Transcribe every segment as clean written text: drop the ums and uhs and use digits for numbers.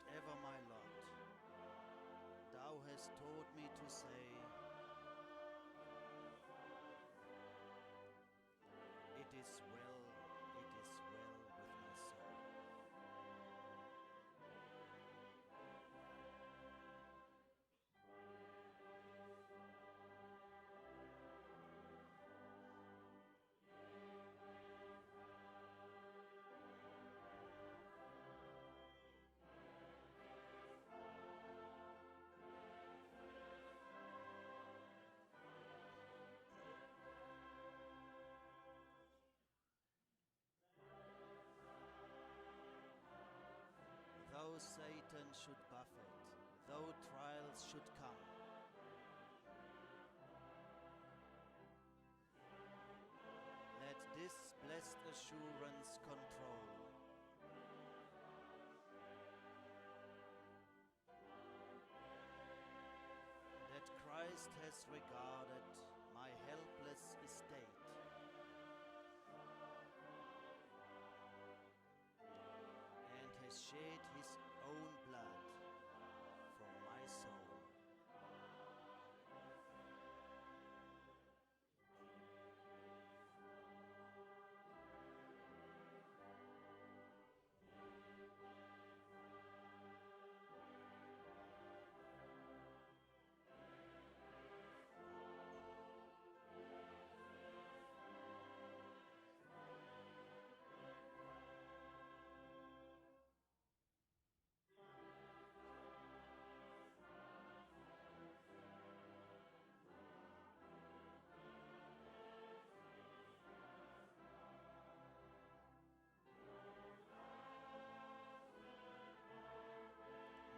whatever my lot, thou hast taught me to say, it is well with my soul. Though Satan should buffet, though trials should come, let this blessed assurance control. That Christ has regarded my helpless estate, and has shed his own blood for my soul.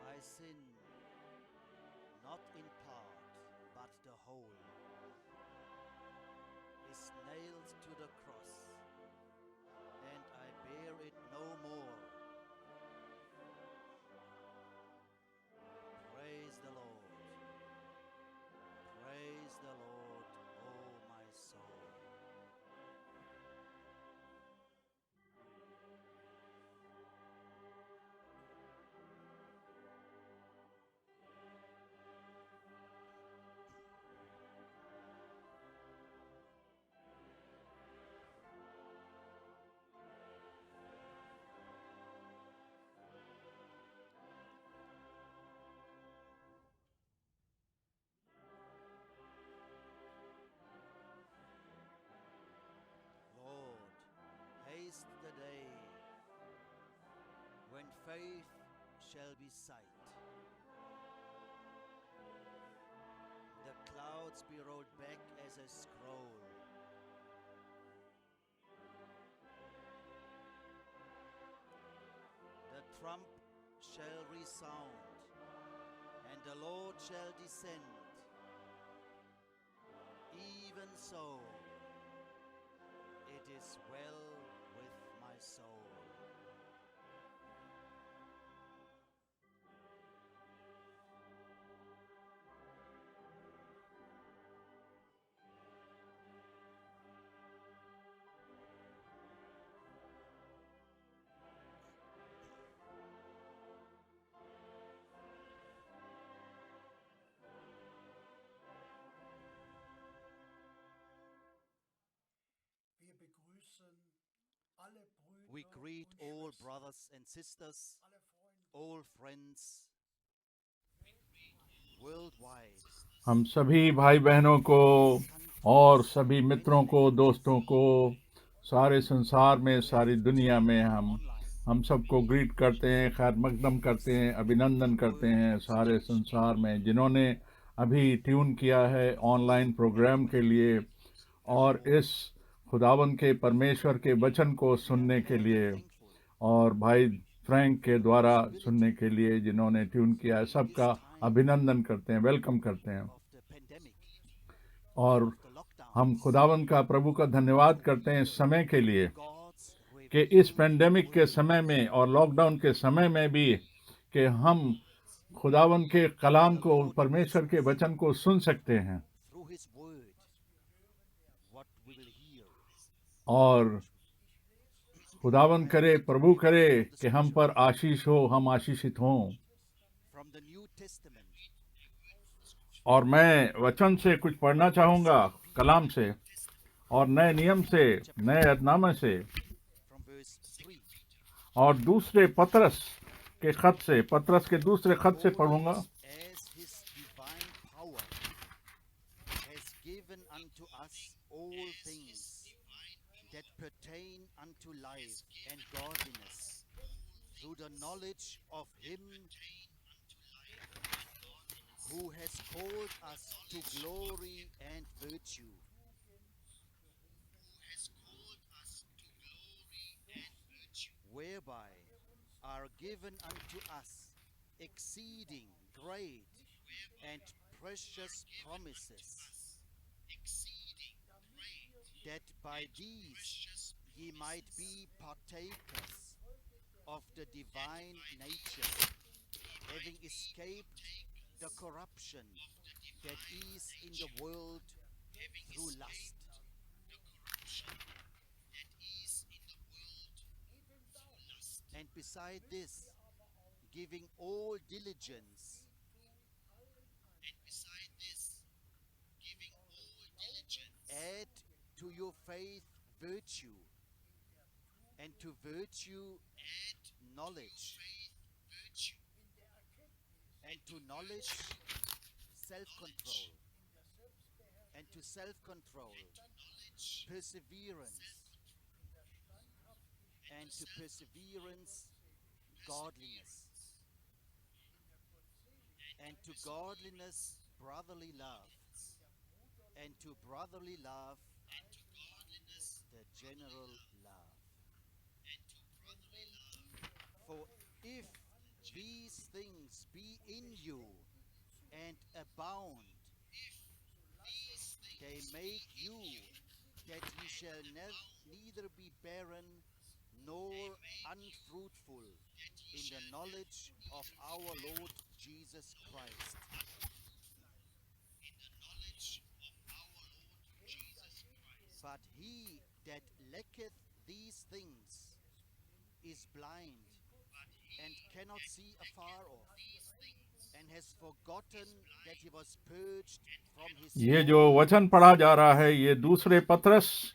My sin, not in part, but the whole, is nailed to the cross, and I bear it no more. Praise the Lord. Praise the Lord, O my soul. Lord, haste the day when faith shall be sight, the clouds be rolled back as a scroll, the trump shall resound, and the Lord shall descend. Even so, it is well with my soul. Wir begrüßen alle We Brüder greet und all Schwestern, brothers and sisters, alle Freunde all friends worldwide. हम सभी भाई बहनों को और सभी मित्रों को, दोस्तों को, सारे संसार में, सारी दुनिया में हम सबको ग्रीट करते हैं, खैर मकदम करते हैं, अभिनंदन करते हैं सारे संसार में जिन्होंने अभी ट्यून किया है ऑनलाइन प्रोग्राम के लिए और इस खुदावंद के परमेश्वर के वचन को सुनने के लिए और भाई फ्रैंक के द्वारा सुनने के लिए जिन्होंने ट्यून किया है, सबका अभिनंदन करते हैं, वेलकम करते हैं। Of the pandemic, और of the हम lockdowns, खुदावंद का, प्रभु का धन्यवाद करते हैं इस समय के लिए God's कि इस revealed पेंडेमिक के word समय में और लॉकडाउन के समय में भी कि हम खुदावंद के कलाम को, परमेश्वर के वचन को सुन सकते हैं through his word, what we will hear. और खुदावन करे, प्रभु करे कि हम पर आशीष हो, हम आशीषित हों। from the New Testament, और मैं वचन से कुछ पढ़ना चाहूँगा, कलाम से और नए नियम से, नए अहदनामे से from verse 3. और दूसरे पतरस के खत से, पतरस के दूसरे खत से पढ़ूंगा। As his divine power has given unto us all things that pertain unto life and godliness, through the knowledge of him who has called us to glory and virtue, whereby are given unto us exceeding great and precious promises, that by these ye might be partakers of the divine nature, having escaped the corruption that is in the world through lust. And beside this, giving all diligence, add to your faith virtue, and to virtue knowledge, and to knowledge self-control, and to self-control perseverance, and to perseverance godliness, and to godliness brotherly love, and to brotherly love the general love. For if these things be in you and abound, they make you that ye shall neither be barren nor unfruitful in the knowledge of our Lord Jesus Christ. But he that lacketh these things is blind and cannot see afar off, and has forgotten that he was purged from his ये जो वचन पढ़ा जा रहा है, ये दूसरे पतरस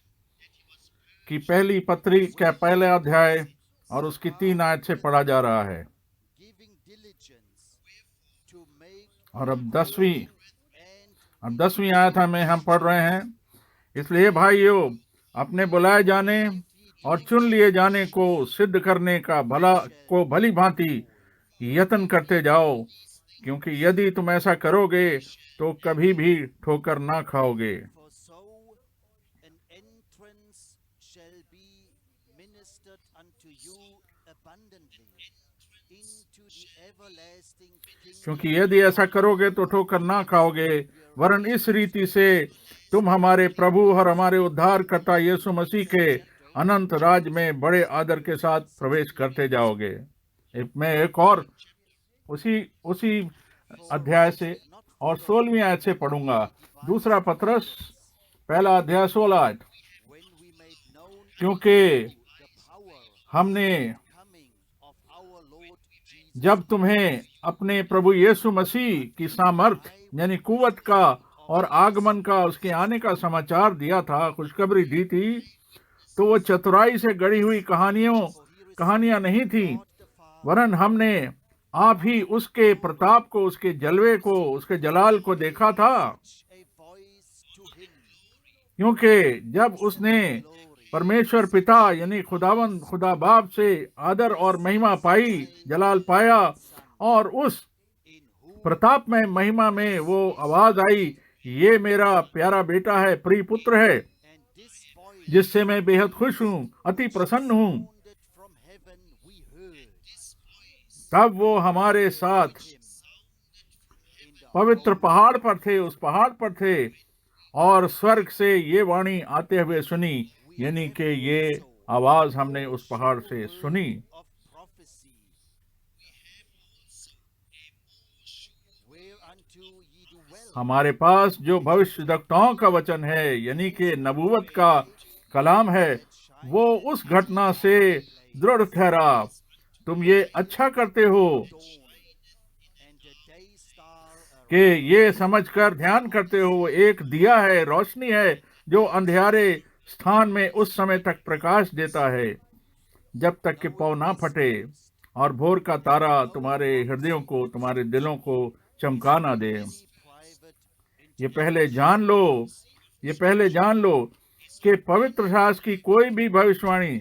की पहली पत्री का पहला अध्याय और उसकी 3 आयत से पढ़ा जा रहा है। giving diligence to make और अब 10वीं आयत में हम पढ़ रहे हैं। इसलिए भाइयों, अपने बुलाए जाने और चुन लिए जाने को सिद्ध करने का भली भांति यत्न करते जाओ, क्योंकि यदि तुम ऐसा करोगे तो कभी भी ठोकर ना खाओगे। for so an entrance shall be ministered unto you abundantly into the everlasting kingdom. क्योंकि यदि ऐसा करोगे तो ठोकर ना खाओगे, वरन इस रीति से तुम हमारे प्रभु और हमारे उद्धारकर्ता यीशु मसीह के अनंत राज में बड़े आदर के साथ प्रवेश करते जाओगे। मैं एक और उसी अध्याय से और 16वीं आयत से पढ़ूंगा। दूसरा पतरस पहला अध्याय 16 आयत। When we made known क्योंकि the power हमने coming of our Lord Jesus, जब तुम्हें अपने प्रभु यीशु मसीह की सामर्थ यानी कुव्वत का और आगमन का, उसके आने का समाचार दिया था, खुशखबरी दी थी, तो वो चतुराई से गढ़ी हुई कहानियां नहीं थी, वरन हमने आप ही उसके प्रताप को, उसके जलवे को, उसके जलाल को देखा था। a voice to him, क्योंकि जब उसने परमेश्वर पिता यानी खुदा बाप से आदर और महिमा पाई, जलाल पाया, और उस in whom प्रताप में, महिमा में वो आवाज आई, ये मेरा प्यारा बेटा है, प्रिय पुत्र है, and this voice जिससे मैं बेहद खुश हूँ, अति प्रसन्न हूँ। sounded from heaven we heard तब वो हमारे साथ him in the पवित्र पहाड़ पर थे, उस पहाड़ पर थे, और स्वर्ग से ये वाणी आते हुए सुनी, यानी कि ये आवाज हमने उस पहाड़ से सुनी। of prophecy, whereunto ye do well, हमारे पास जो भविष्यद्वक्ताओं का वचन है, यानी कि नबूवत का कलाम है, वो उस घटना से दृढ़ ठहरा। तुम ये अच्छा करते हो कि ये समझकर ध्यान करते हो, एक दिया है, रोशनी है जो अंधियारे स्थान में उस समय तक प्रकाश देता है जब तक कि पौ ना फटे और भोर का तारा तुम्हारे हृदयों को, तुम्हारे दिलों को चमका ना दे। ये पहले जान लो कि पवित्र शास्त्र की कोई भी भविष्यवाणी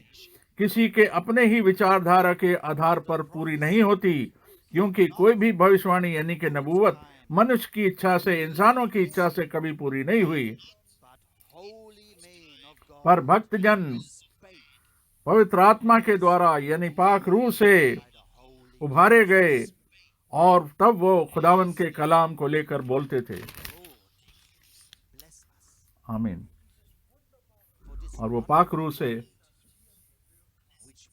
किसी के अपने ही विचारधारा के आधार पर पूरी नहीं होती, क्योंकि कोई भी भविष्यवाणी यानी कि नबूवत मनुष्य की इच्छा से, इंसानों की इच्छा से कभी पूरी नहीं हुई, पर भक्तजन पवित्र आत्मा के द्वारा यानी पाक रूह से उभारे गए और तब वो खुदावन के कलाम को लेकर बोलते थे। आमीन। और वो पाक रूह से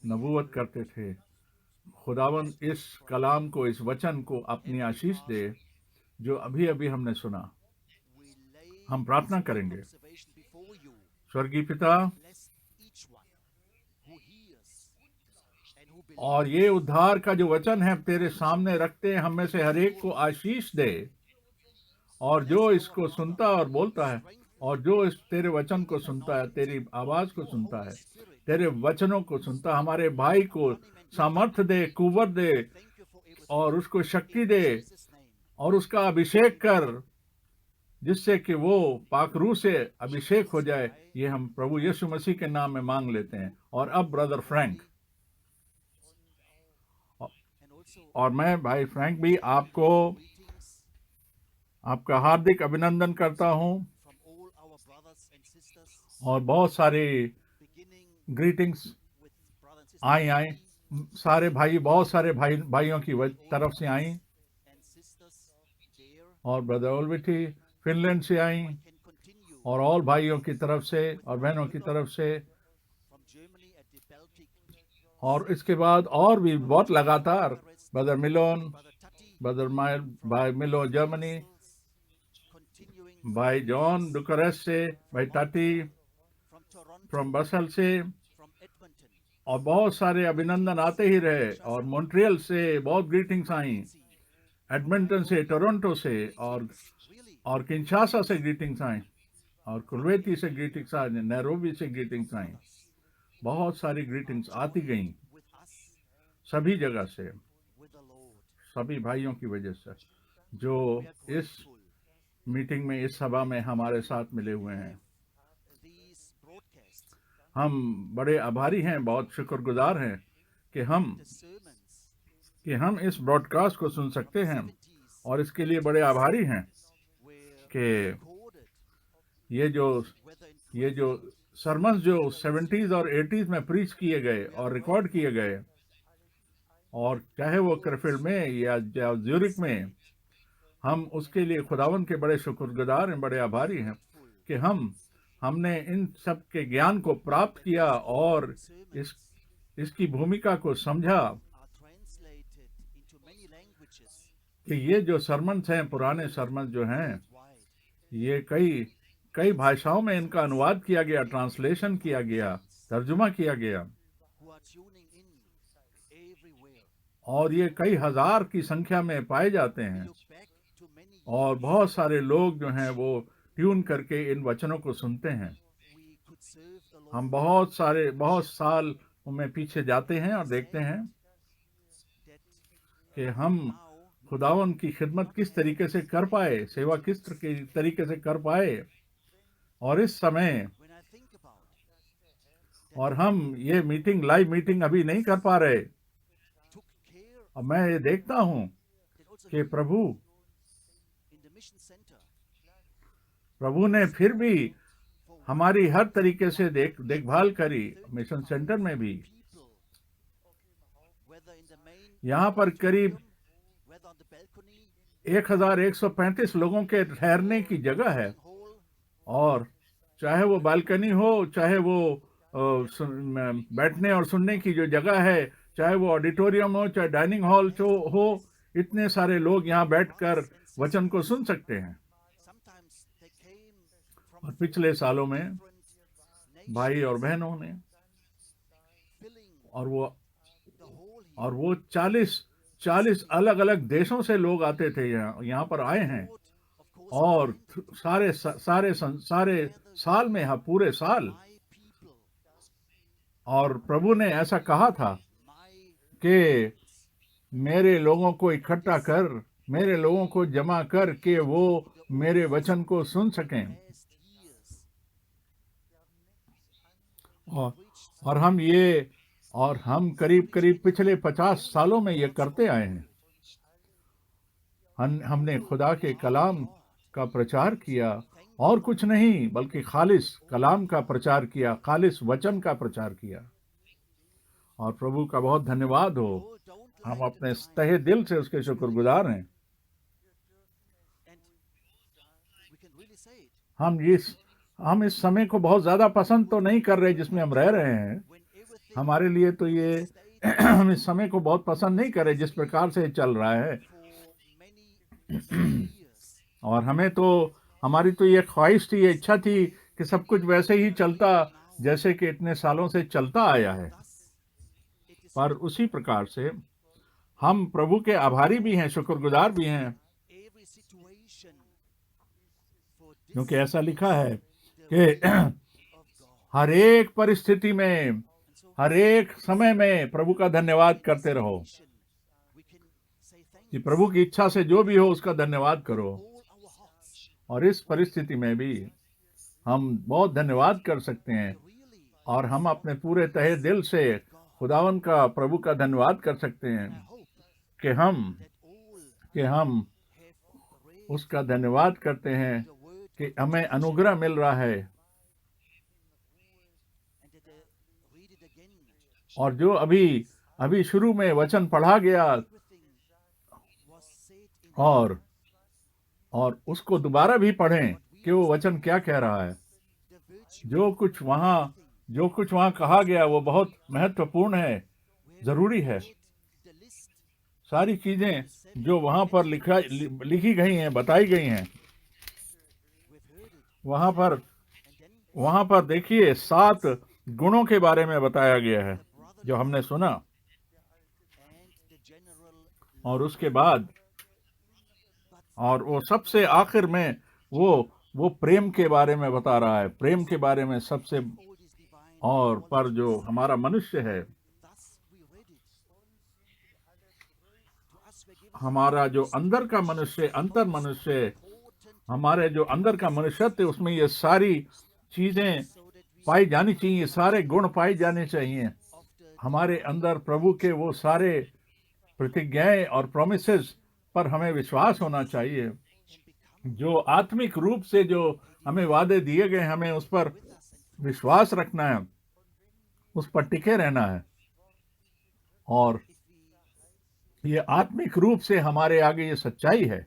नबूवत करते थे। खुदावन इस कलाम को, इस वचन को अपनी आशीष दे जो अभी अभी हमने सुना। हम प्रार्थना करेंगे। स्वर्गीय पिता, और ये उद्धार का जो वचन है तेरे सामने रखते हैं, हम में से हर एक को आशीष दे, और जो इसको सुनता और बोलता है, और जो इस तेरे वचन को सुनता है, तेरी आवाज को सुनता है, तेरे वचनों को सुनता, हमारे भाई को सामर्थ्य दे, कुव्वत दे, और उसको शक्ति दे, और उसका अभिषेक कर, जिससे कि वो पाक रूह से अभिषेक हो जाए। ये हम प्रभु यीशु मसीह के नाम में मांग लेते हैं। और अब ब्रदर फ्रैंक, और मैं भाई फ्रैंक भी आपका हार्दिक अभिनंदन करता हूं, और बहुत सारे ग्रीटिंग्स आई सारे भाई, बहुत सारे भाइयों की तरफ से आई, और ब्रदर ओल्विटी फिनलैंड से आई, और ऑल भाइयों की तरफ से और बहनों की तरफ से, और इसके बाद और भी बहुत लगातार ब्रदर मिलोन, भाई मिलो जर्मनी, भाई जॉन बुकारेस्ट से, भाई टाटी फ्रॉम बसल से, और बहुत सारे अभिनंदन आते ही रहे। और मॉन्ट्रियल से बहुत ग्रीटिंग्स आई, एडमिंटन से, टोरंटो से, और किंशासा से ग्रीटिंग्स आई, और कुलवेती से ग्रीटिंग्स आई, नैरोबी से ग्रीटिंग्स आई। बहुत सारी ग्रीटिंग्स आती गईं सभी जगह से, सभी भाइयों की वजह से जो इस मीटिंग में, इस सभा में हमारे साथ मिले हुए हैं। हम बड़े आभारी हैं, बहुत शुक्रगुजार हैं कि हम इस ब्रॉडकास्ट को सुन सकते हैं, और इसके लिए बड़े आभारी हैं कि ये जो सरमन्स जो 70s और 80s में प्रीच किए गए और रिकॉर्ड किए गए, और चाहे वो करफिल्ड में या ज्यूरिक में, हम उसके लिए खुदावन के बड़े शुक्रगुजार हैं, बड़े आभारी हैं कि हमने इन सब के ज्ञान को प्राप्त किया और इसकी भूमिका को समझा कि ये जो सरमन्स हैं, पुराने सरमन्स जो हैं, ये कई भाषाओं में इनका अनुवाद किया गया, ट्रांसलेशन किया गया, तर्जुमा किया गया, और ये कई हजार की संख्या में पाए जाते हैं, और बहुत सारे लोग जो हैं वो ट्यून करके इन वचनों को सुनते हैं। हम बहुत साल में पीछे जाते हैं और देखते हैं कि हम खुदावन की खिदमत किस तरीके से कर पाए, सेवा किस तरीके से कर पाए, और इस समय, और हम ये लाइव मीटिंग अभी नहीं कर पा रहे। और मैं ये देखता हूं कि प्रभु ने फिर भी हमारी हर तरीके से देखभाल करी। मिशन सेंटर में भी यहाँ पर करीब 1135 लोगों के ठहरने की जगह है, और चाहे वो बालकनी हो, चाहे वो बैठने और सुनने की जो जगह है, चाहे वो ऑडिटोरियम हो, चाहे डाइनिंग हॉल हो, इतने सारे लोग यहाँ बैठकर वचन को सुन सकते हैं। और पिछले सालों में भाई और बहनों ने और वो the whole और here. वो 40 अलग अलग देशों से लोग आते थे, यहाँ पर आए हैं। Lord, of course, और granted सारे साल में, हाँ, पूरे साल। my people, और प्रभु ने ऐसा कहा था my कि मेरे लोगों को इकट्ठा कर, मेरे लोगों को जमा कर कि वो मेरे वचन को सुन सकें। past years और preached और हम ये और हम करीब करीब पिछले 50 सालों में ये करते आए हैं। हमने खुदा के कलाम का प्रचार किया, और कुछ नहीं बल्कि खालिस कलाम का प्रचार किया, खालिस वचन का प्रचार किया। और प्रभु का बहुत धन्यवाद हो। Oh, don't हम lack the अपने time. तहे दिल से उसके शुक्रगुजार हैं। And we can really say it. हम इस समय को बहुत ज्यादा पसंद तो नहीं कर रहे जिसमें हम रह रहे हैं। When everything हमारे लिए तो ये stayed हम इस समय को बहुत पसंद नहीं कर रहे जिस प्रकार से चल रहा है। for many years. और हमारी तो ये ख्वाहिश थी, ये इच्छा थी कि सब कुछ वैसे ही चलता जैसे कि इतने सालों से चलता आया है। Thus, it is पर उसी प्रकार से हम प्रभु के आभारी भी हैं, शुक्रगुजार भी हैं, every situation for this क्योंकि ऐसा लिखा है the कि will of God. हर एक परिस्थिति में, And so हर एक समय में प्रभु का धन्यवाद करते रहो। we can say thank कि प्रभु की इच्छा से जो भी हो उसका धन्यवाद करो। all our hearts. और इस परिस्थिति में भी हम बहुत धन्यवाद कर सकते हैं, Really, और हम अपने पूरे तहे दिल से खुदावन का, प्रभु का धन्यवाद कर सकते हैं I hope कि हम that all हम have read उसका धन्यवाद करते हैं the word कि हमें अनुग्रह मिल रहा है। and that they read it again. और जो अभी शुरू में वचन पढ़ा गया, Everything was said in और उसको दोबारा भी पढ़ें कि वो वचन क्या कह रहा है। the virtue जो कुछ वहाँ कहा गया वो बहुत महत्वपूर्ण है, जरूरी है। the list. सारी चीजें जो वहाँ पर लिखी गई हैं, बताई गई हैं, We've heard it. वहाँ And then पर देखिए 7 गुणों के बारे में बताया गया है जो हमने सुना। and the general और उसके बाद और वो सबसे आखिर में वो प्रेम के बारे में बता रहा है, प्रेम के बारे में सबसे। all these divine और पर जो हमारा मनुष्य है, thus we read it. To us we're given हमारा जो अंदर का मनुष्य, अंतर मनुष्य, important हमारे जो अंदर का मनुष्यत्व, उसमें ये सारी चीजें so that we पाई जानी चाहिए, सारे गुण पाई जाने चाहिए। of the हमारे अंदर प्रभु के वो सारे प्रतिज्ञाएं और प्रोमिसेस पर हमें विश्वास होना चाहिए। can become जो आत्मिक रूप से जो हमें वादे दिए गए, हमें उस पर with us and विश्वास रखना है, उस पर टिके रहना है। और if we ये आत्मिक रूप से हमारे आगे ये सच्चाई है। if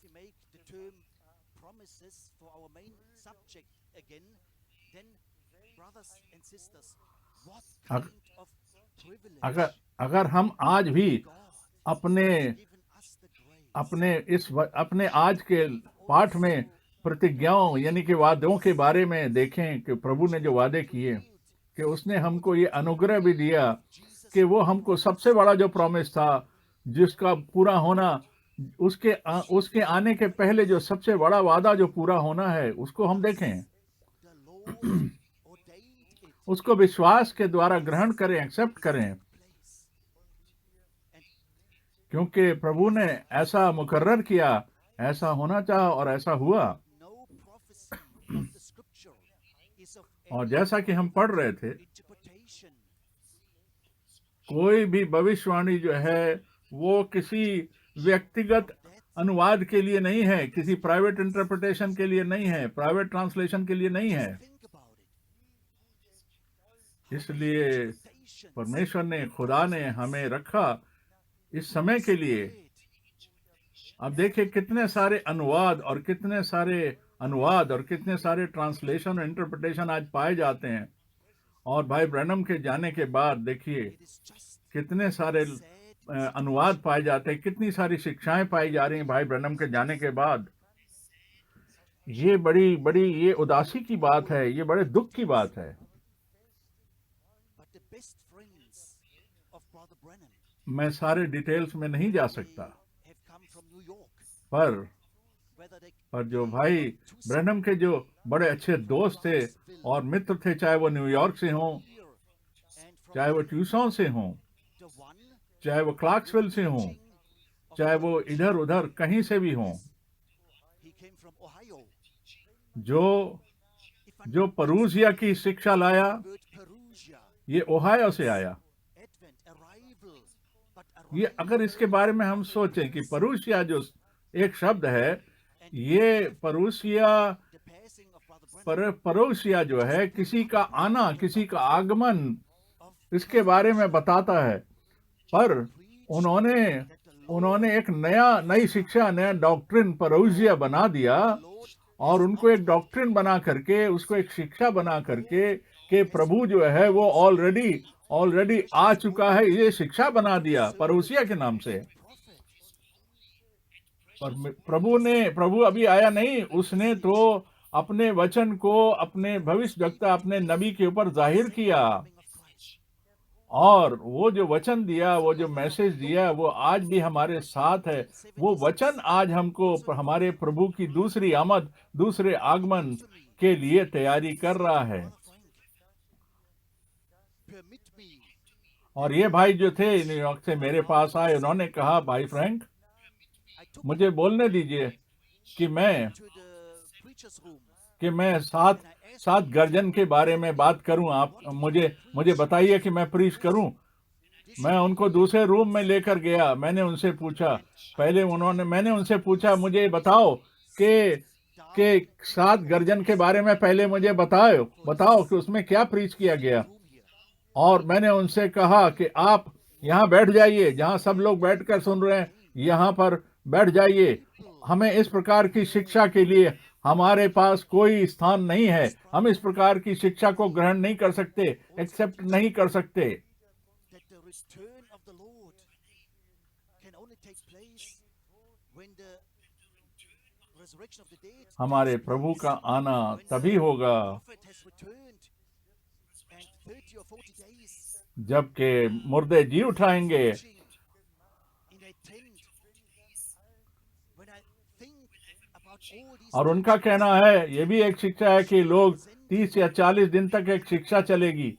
we make the term promises for our main subject again, then brothers and sisters, what kind of privilege अगर हम आज भी God अपने given us the grace अपने आज के पाठ में प्रतिज्ञाओं यानी कि वादों के बारे में देखें कि प्रभु ने जो वादे किए, कि उसने हमको ये अनुग्रह भी दिया कि वो हमको सबसे बड़ा जो प्रॉमिस था, जिसका पूरा होना, उसके आने के पहले जो सबसे बड़ा वादा जो पूरा होना है, उसको हम देखें, the Lord ordained it उसको विश्वास के द्वारा ग्रहण करें, एक्सेप्ट करें, place. And क्योंकि प्रभु ने ऐसा मुकर्रर किया, ऐसा होना चाहा और ऐसा हुआ। no prophecy of the scripture is of और any जैसा कि हम पढ़ रहे थे, interpretation. कोई भी भविष्यवाणी जो है वो किसी व्यक्तिगत अनुवाद के लिए नहीं है, किसी प्राइवेट इंटरप्रिटेशन के लिए नहीं है, प्राइवेट ट्रांसलेशन के लिए नहीं है। Think about it. इसलिए Interpretations परमेश्वर ने, खुदा ने हमें रखा इस समय के लिए। अब देखिए कितने सारे अनुवाद और कितने सारे ट्रांसलेशन और इंटरप्रिटेशन आज पाए जाते हैं। और भाई ब्रैनम के जाने के बाद देखिए it is just कितने सारे sad अनुवाद पाए जाते हैं, कितनी सारी शिक्षाएं पाई जा रही हैं भाई ब्रैनम के जाने के बाद। ये बड़ी ये उदासी की बात है, ये बड़े दुख की बात है। but the best friend मैं सारे डिटेल्स में नहीं जा सकता, have come from New York, पर whether जो भाई ब्रैनम के जो बड़े अच्छे दोस्त थे और मित्र थे, चाहे वो न्यूयॉर्क से हों, here and from चाहे वो ट्यूसॉन से हों, the one चाहे वो क्लार्क्सविल से हों, of चाहे वो इधर उधर कहीं से भी हों, he came from Ohio. जो If one जो परूसिया की शिक्षा लाया, word Perusia, ये ओहायो से आया। Advent, arrival, but ये अगर इसके बारे में हम सोचें कि परूसिया जो एक शब्द है, ये परूसिया the passing of Brother Branham परोसिया जो है किसी का आना, किसी का आगमन, इसके बारे में बताता है। पर उन्होंने एक नई शिक्षा, नया डॉक्ट्रिन परोसिया बना दिया और उनको एक डॉक्ट्रिन बना करके, उसको एक शिक्षा बना करके कि प्रभु जो है वो ऑलरेडी आ चुका है, ये शिक्षा बना दिया परोसिया के नाम से। पर प्रभु अभी आया नहीं, उसने तो अपने वचन को अपने भविष्यवक्ता, अपने नबी के ऊपर जाहिर किया, और वो जो वचन दिया, वो जो मैसेज दिया, वो आज भी हमारे साथ है। वो वचन आज हमको हमारे प्रभु की दूसरी आमद, दूसरे आगमन के लिए तैयारी कर रहा है। permit me और ये भाई जो थे न्यूयॉर्क से मेरे पास आए, उन्होंने कहा, भाई फ्रैंक, I took मुझे बोलने दीजिए कि to the preacher's room मैं सात गर्जन के बारे में बात करूं। आप मुझे बताइए कि मैं प्रीच करूं। मैं उनको दूसरे रूम में लेकर गया। मैंने उनसे पूछा, मैंने उनसे पूछा, मुझे बताओ कि 7 गर्जन के बारे में पहले मुझे बताओ कि उसमें क्या प्रीच किया गया। और मैंने उनसे कहा कि आप यहाँ बैठ जाइए, जहाँ सब लोग बैठकर सुन रहे हैं, यहाँ पर बैठ जाइए। हमें इस प्रकार की शिक्षा के लिए हमारे पास कोई स्थान नहीं है। हम इस प्रकार की शिक्षा को ग्रहण नहीं कर सकते, एक्सेप्ट नहीं कर सकते। that the return of the Lord can only take place when the resurrection of the dead हमारे takes प्रभु place, का आना when तभी the होगा prophet has returned and 30 or 40 days जबकि मुर्दे जी उठाएंगे। in a tent. When I think about all these और उनका कहना है, ये भी एक शिक्षा है कि लोग 30 या 40 दिन तक एक शिक्षा चलेगी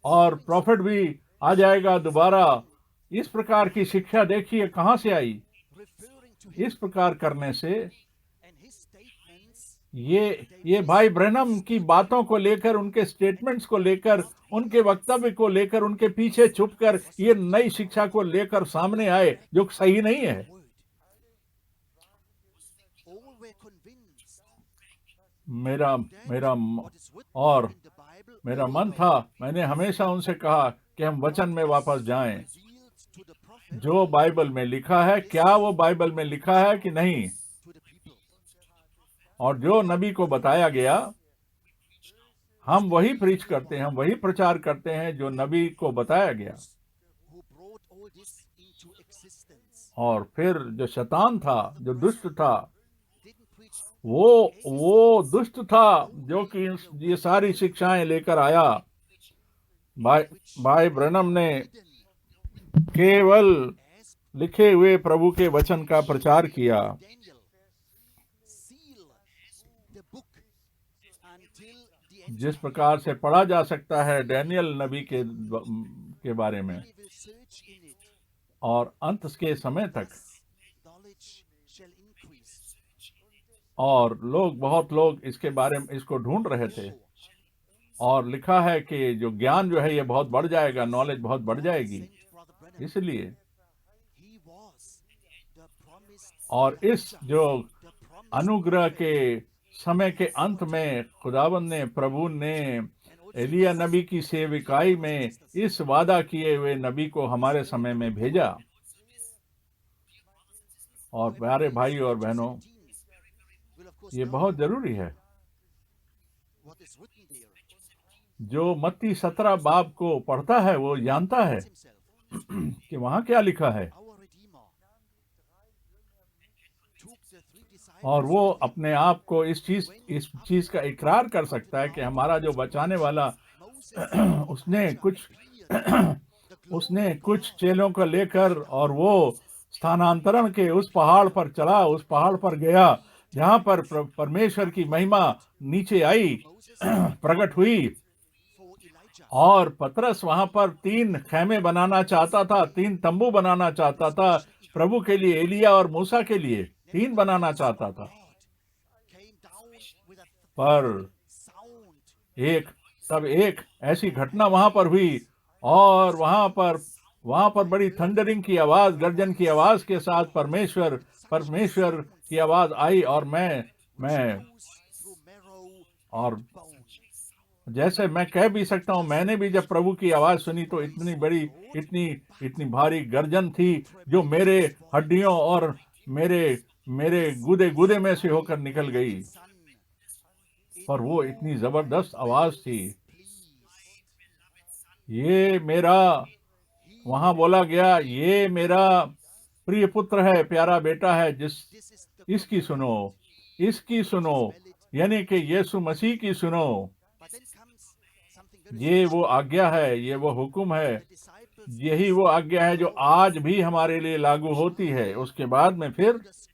और प्रॉफिट भी आ जाएगा दोबारा। इस प्रकार की शिक्षा देखिए कहां से आई। referring to him इस प्रकार करने से and his statements, ये भाई ब्रैनम की बातों को लेकर, उनके स्टेटमेंट्स को लेकर, उनके वक्तव्य को लेकर, उनके पीछे छुपकर ये नई शिक्षा को लेकर सामने आए जो सही नहीं है। word. All were convinced मेरा what is written और in the Bible मेरा मन था, मैंने हमेशा उनसे कहा कि हम वचन में वापस जाएं। revealed to the prophet, जो बाइबल में लिखा है, क्या वो बाइबल में लिखा है कि नहीं, to the people. और जो नबी को बताया गया हम वही प्रीच करते हैं, हम वही प्रचार करते हैं जो नबी को बताया गया। Who brought all this into existence. और फिर जो शैतान था, जो दुष्ट था, Didn't preach वो दुष्ट था जो कि ये सारी शिक्षाएं लेकर आया। भाई ब्रैनम ने केवल as लिखे हुए प्रभु के वचन का प्रचार किया। Daniel seal the book until the end. जिस प्रकार से पढ़ा जा सकता है डैनियल नबी के बारे में, He will search in it. और अंत के समय तक। Knowledge shall increase. और बहुत लोग इसके बारे में इसको ढूंढ रहे थे, और लिखा है कि जो ज्ञान जो है ये बहुत बढ़ जाएगा, नॉलेज बहुत बढ़ जाएगी। Sent Brother Branham. इसलिए He was the promised और इस जो the promised अनुग्रह के समय के अंत में खुदावंद ने, प्रभु ने एलिया नबी की सेविकाई में इस वादा किए हुए नबी को हमारे समय में भेजा। और प्यारे भाई और बहनों, will of course ये know बहुत जरूरी है। what is written there. जो मत्ती 17 बाब को पढ़ता है वो जानता है Himself, कि वहां क्या लिखा है, our Redeemer, took the 3 disciples और वो अपने आप को इस चीज का इकरार कर सकता है कि हमारा जो बचाने वाला Moses उसने कुछ the उसने कुछ चेलों को लेकर और वो स्थानांतरण के उस पहाड़ पर चला, उस पहाड़ पर गया जहां पर परमेश्वर की महिमा नीचे आई, प्रकट हुई। for Elijah. और पतरस वहां पर 3 खैमे बनाना चाहता था, 3 तंबू बनाना चाहता था प्रभु के लिए, एलिया और मूसा के लिए 3 बनाना चाहता था। God came down with a पर sound. तब एक ऐसी घटना वहां पर हुई और वहां पर बड़ी थंडरिंग की आवाज, गर्जन की आवाज के साथ परमेश्वर की आवाज आई और मैं Goes through marrow और and bone. जैसे मैं कह भी सकता हूँ, मैंने भी जब प्रभु की आवाज सुनी तो इतनी बड़ी, इतनी भारी गर्जन थी जो मेरे हड्डियों और मेरे गुदे में से होकर निकल गई। Son, पर वो इतनी जबरदस्त आवाज थी। please. ये मेरा, वहां बोला गया, ये मेरा प्रिय पुत्र है, प्यारा बेटा है, This is the इसकी सुनो, यानी कि यीशु मसीह की सुनो। But then comes something very ये special. वो आज्ञा है, ये वो हुक्म है, The disciples यही वो आज्ञा है जो आज भी हमारे लिए लागू होती है। उसके बाद में फिर the scribes say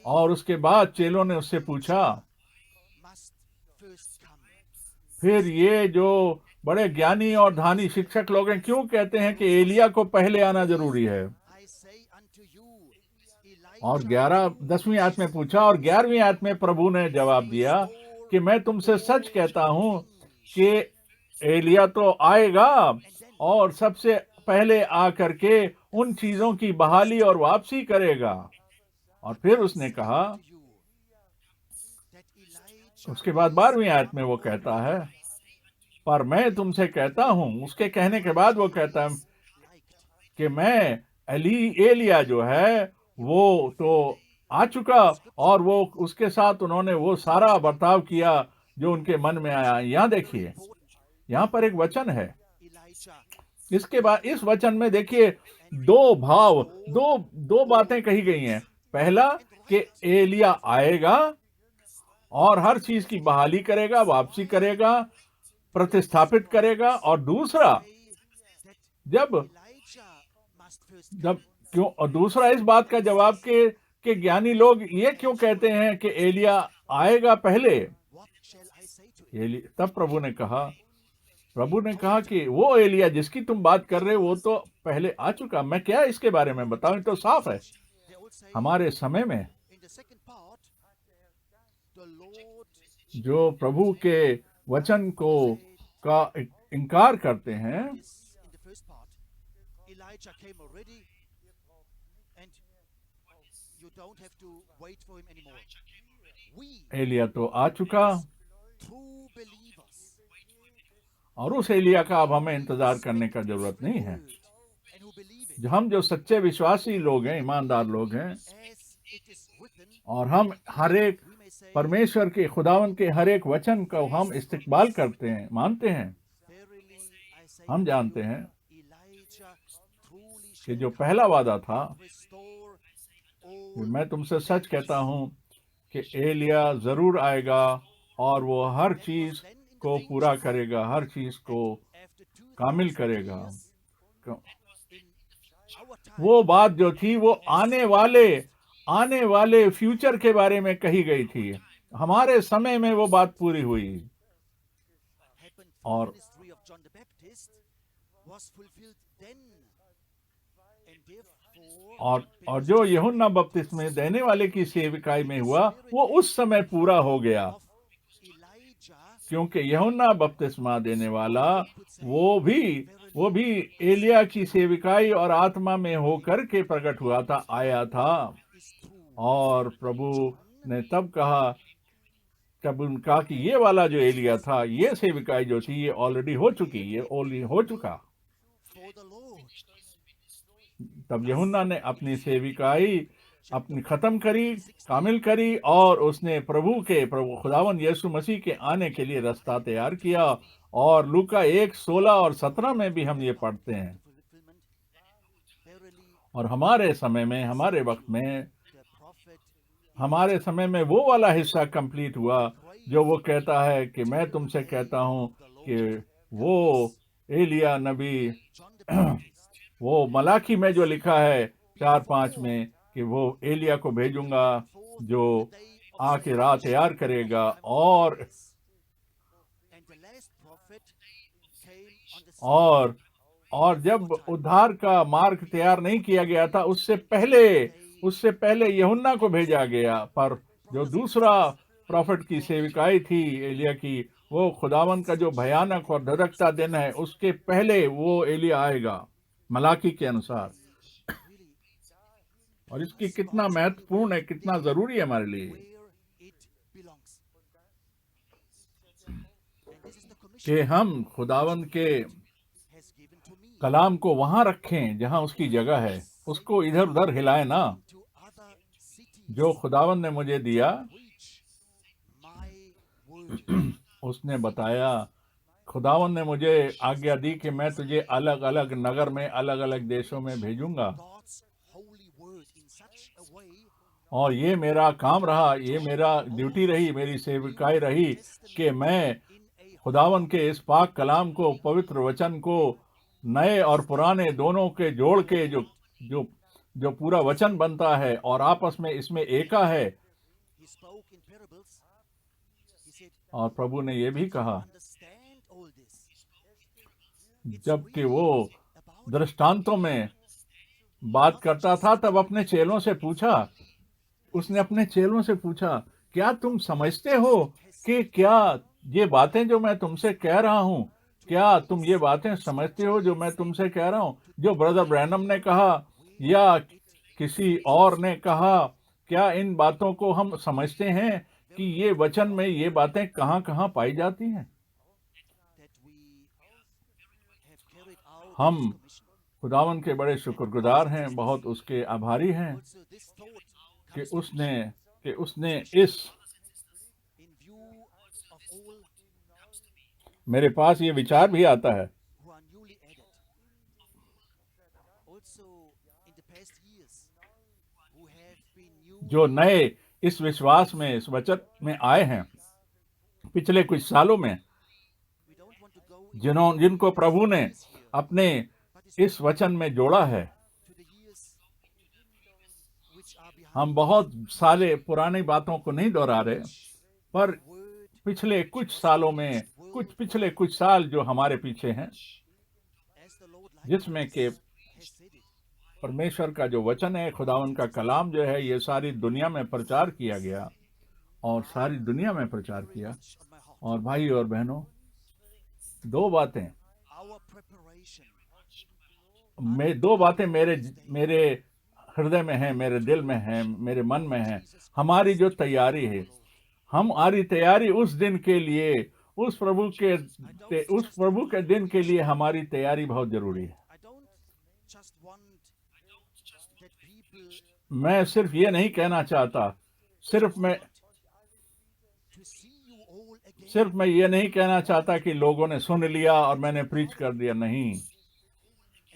और उसके बाद चेलों ने उससे पूछा, must first come. फिर ये जो बड़े ज्ञानी और धानी शिक्षक लोग हैं क्यों कहते हैं कि एलिया को पहले आना जरूरी है? I say unto you, और Elijah 10वीं आयत में पूछा और 11वीं आयत में प्रभु ने जवाब दिया कि मैं तुमसे सच कहता हूं कि एलिया तो आएगा और सबसे पहले आकर के उन चीजों की बहाली और वापसी करेगा। और फिर उसने कहा, to you that Elijah उसके बाद 12वीं आयत में वो कहता है, पर मैं तुमसे कहता हूं, उसके कहने के बाद वो कहता है liked. कि एलिया जो है वो तो आ चुका और वो उसके साथ उन्होंने वो सारा बर्ताव किया जो उनके मन में आया। यहाँ देखिए, यहाँ पर एक वचन है, Elijah इसके बाद इस वचन में देखिए दो बातें कही गई हैं। पहला कि एलिया आएगा और हर चीज की बहाली करेगा, वापसी करेगा, प्रतिस्थापित करेगा। और दूसरा, that जब Elijah must first जब क्यों, और दूसरा इस बात का जवाब के ज्ञानी लोग ये क्यों कहते हैं कि एलिया आएगा पहले। what shall I say to it? तब प्रभु ने कहा कि वो एलिया जिसकी तुम बात कर रहे हो वो तो पहले आ चुका। मैं क्या इसके बारे में बताऊं, तो साफ है। They all say हमारे समय में in the second part, the Lord जो प्रभु के वचन का इनकार करते हैं, is in the first part. Elijah came already, and you don't have to wait for him anymore. We, Elia तो आ चुका true believers, और उस एलिया का अब हमें इंतजार करने का जरूरत नहीं है। and who believe it, हम जो सच्चे विश्वासी लोग हैं, ईमानदार लोग हैं, as it is written, और हम हर एक we may say, परमेश्वर के, खुदावन के हर एक वचन को हम इस्तेकबाल करते हैं, मानते हैं। verily I say हम to जानते you, हैं Elijah truly कि shall जो come पहला वादा था, and restore all मैं तुमसे सच कहता हूं कि एलिया जरूर आएगा और वो हर चीज को पूरा करेगा, हर चीज को after 2000 कामिल करेगा। years in our time. वो बात जो थी वो आने वाले फ्यूचर के बारे में कही गई थी। हमारे समय में वो बात पूरी हुई। happened और- the ministry of John the Baptist was fulfilled then, and therefore और जो यूहन्ना बपतिस्मा देने वाले की सेवकाई में हुआ वो उस समय पूरा हो गया, of Elijah क्योंकि यूहन्ना बपतिस्मा देने वाला वो भी एलिया की सेवकाई और आत्मा में होकर के प्रकट हुआ था, आया था। is true. और प्रभु ने तब कहा कि ये वाला जो एलिया था, ये सेवकाई जो थी, ये ऑलरेडी हो चुकी, ये ऑलरेडी हो चुका। For the Lord, तब यूहन्ना ने अपनी सेविकाई अपनी खत्म करी, कामिल करी, और उसने प्रभु खुदावन यीशु मसीह के आने के लिए रास्ता तैयार किया। और लूका 1:16 और 17 में भी हम ये पढ़ते हैं। fulfillment. Verily, और हमारे समय में, हमारे वक्त में, the prophet हमारे समय में वो वाला हिस्सा कंप्लीट हुआ जो वो कहता है कि मैं तुमसे कहता हूं कि वो एलिया नबी John the Baptist, वो मलाकी में जो लिखा है 4:5 में कि वो एलिया को भेजूंगा जो आके राह तैयार करेगा, और and the last prophet came on the scene. और और जब उद्धार का मार्ग तैयार नहीं किया गया था, उससे पहले यूहन्ना को भेजा गया। पर जो दूसरा प्रॉफिट की सेविकाई थी एलिया की, वो खुदावंद का जो भयानक और धड़कता दिन है, उसके पहले वो एलिया आएगा मलाकी के अनुसार। Really, और इसकी कितना महत्वपूर्ण है, कितना जरूरी है हमारे लिए where it belongs. And this is the commission कि हम खुदावंद के has given to me कलाम को वहां रखें जहां उसकी जगह है, उसको इधर उधर हिलाए ना। to other cities जो खुदावंद ने मुझे दिया, preach my word. उसने बताया, खुदावंद ने मुझे आज्ञा दी कि मैं तुझे अलग अलग नगर में, अलग अलग देशों में भेजूंगा। God's holy word in such a way और ये मेरा काम रहा, ये मेरा ड्यूटी रही, मेरी सेविकाई रही कि मैं in a खुदावंद के इस पाक कलाम को, पवित्र वचन को, नए और पुराने दोनों के जोड़ के जो जो जो पूरा वचन बनता है और आपस में इसमें एका है। he spoke in parables. He said, और प्रभु ने ये भी कहा, understand all this. It's जबकि really वो about दृष्टांतों में बात करता था, तब अपने चेलों से पूछा, उसने अपने चेलों से पूछा, क्या तुम समझते हो कि क्या ये बातें जो मैं तुमसे कह रहा हूं, क्या तुम ये बातें समझते हो जो मैं तुमसे कह रहा हूं, जो ब्रदर ब्रैनम ने कहा या किसी और ने कहा? क्या इन बातों को हम समझते हैं कि ये वचन में ये बातें कहाँ कहाँ पाई जाती हैं? that we have carried out हम this commission. खुदावन के बड़े शुक्रगुजार हैं, बहुत उसके आभारी हैं Also, this thought कि comes to उसने इस in view of all मेरे पास ये विचार भी आता है who are newly added. Also, in the past years, who have been new, जो नए इस विश्वास में, इस वचन में आए हैं पिछले कुछ सालों में, we don't want to go जिनको प्रभु ने अपने इस वचन में जोड़ा है। to the years which are behind. हम बहुत सारे पुरानी बातों को नहीं दोहरा रहे, पर Word पिछले कुछ सालों में, पिछले कुछ साल जो हमारे पीछे हैं, as the Lord जिसमें के has said it. परमेश्वर का जो वचन है, खुदावन का कलाम जो है, ये सारी दुनिया में प्रचार किया गया और सारी दुनिया में प्रचार किया। On my heart. और भाई और बहनों, दो बातें Our preparation मेरे हृदय में हैं, मेरे दिल में हैं, मेरे मन में हैं। हमारी जो तैयारी है, हमारी तैयारी उस दिन के लिए, उस प्रभु के दिन के लिए हमारी तैयारी बहुत जरूरी है। I don't just want that people मैं सिर्फ ये नहीं कहना चाहता, सिर्फ मैं to see you all again. सिर्फ मैं ये नहीं कहना चाहता कि लोगों ने सुन लिया और मैंने प्रीच कर दिया। नहीं,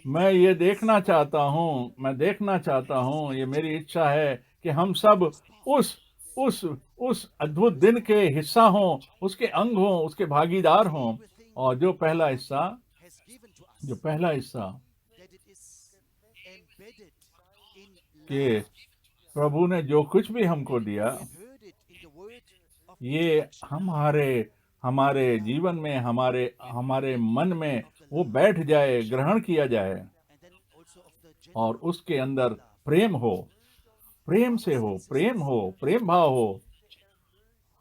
मैं ये देखना चाहता हूँ, ये मेरी इच्छा है कि हम सब उस अद्भुत दिन के हिस्सा हों, उसके अंग हों, उसके भागीदार हों। और जो पहला हिस्सा Has given to us that it is embedded in कि love. प्रभु ने जो कुछ भी हमको दिया, We have heard it in the word of ये हमारे जीवन में, हमारे मन में वो बैठ जाए, ग्रहण किया जाए, and then also of the और genuine उसके अंदर प्रेम हो, प्रेम भाव हो,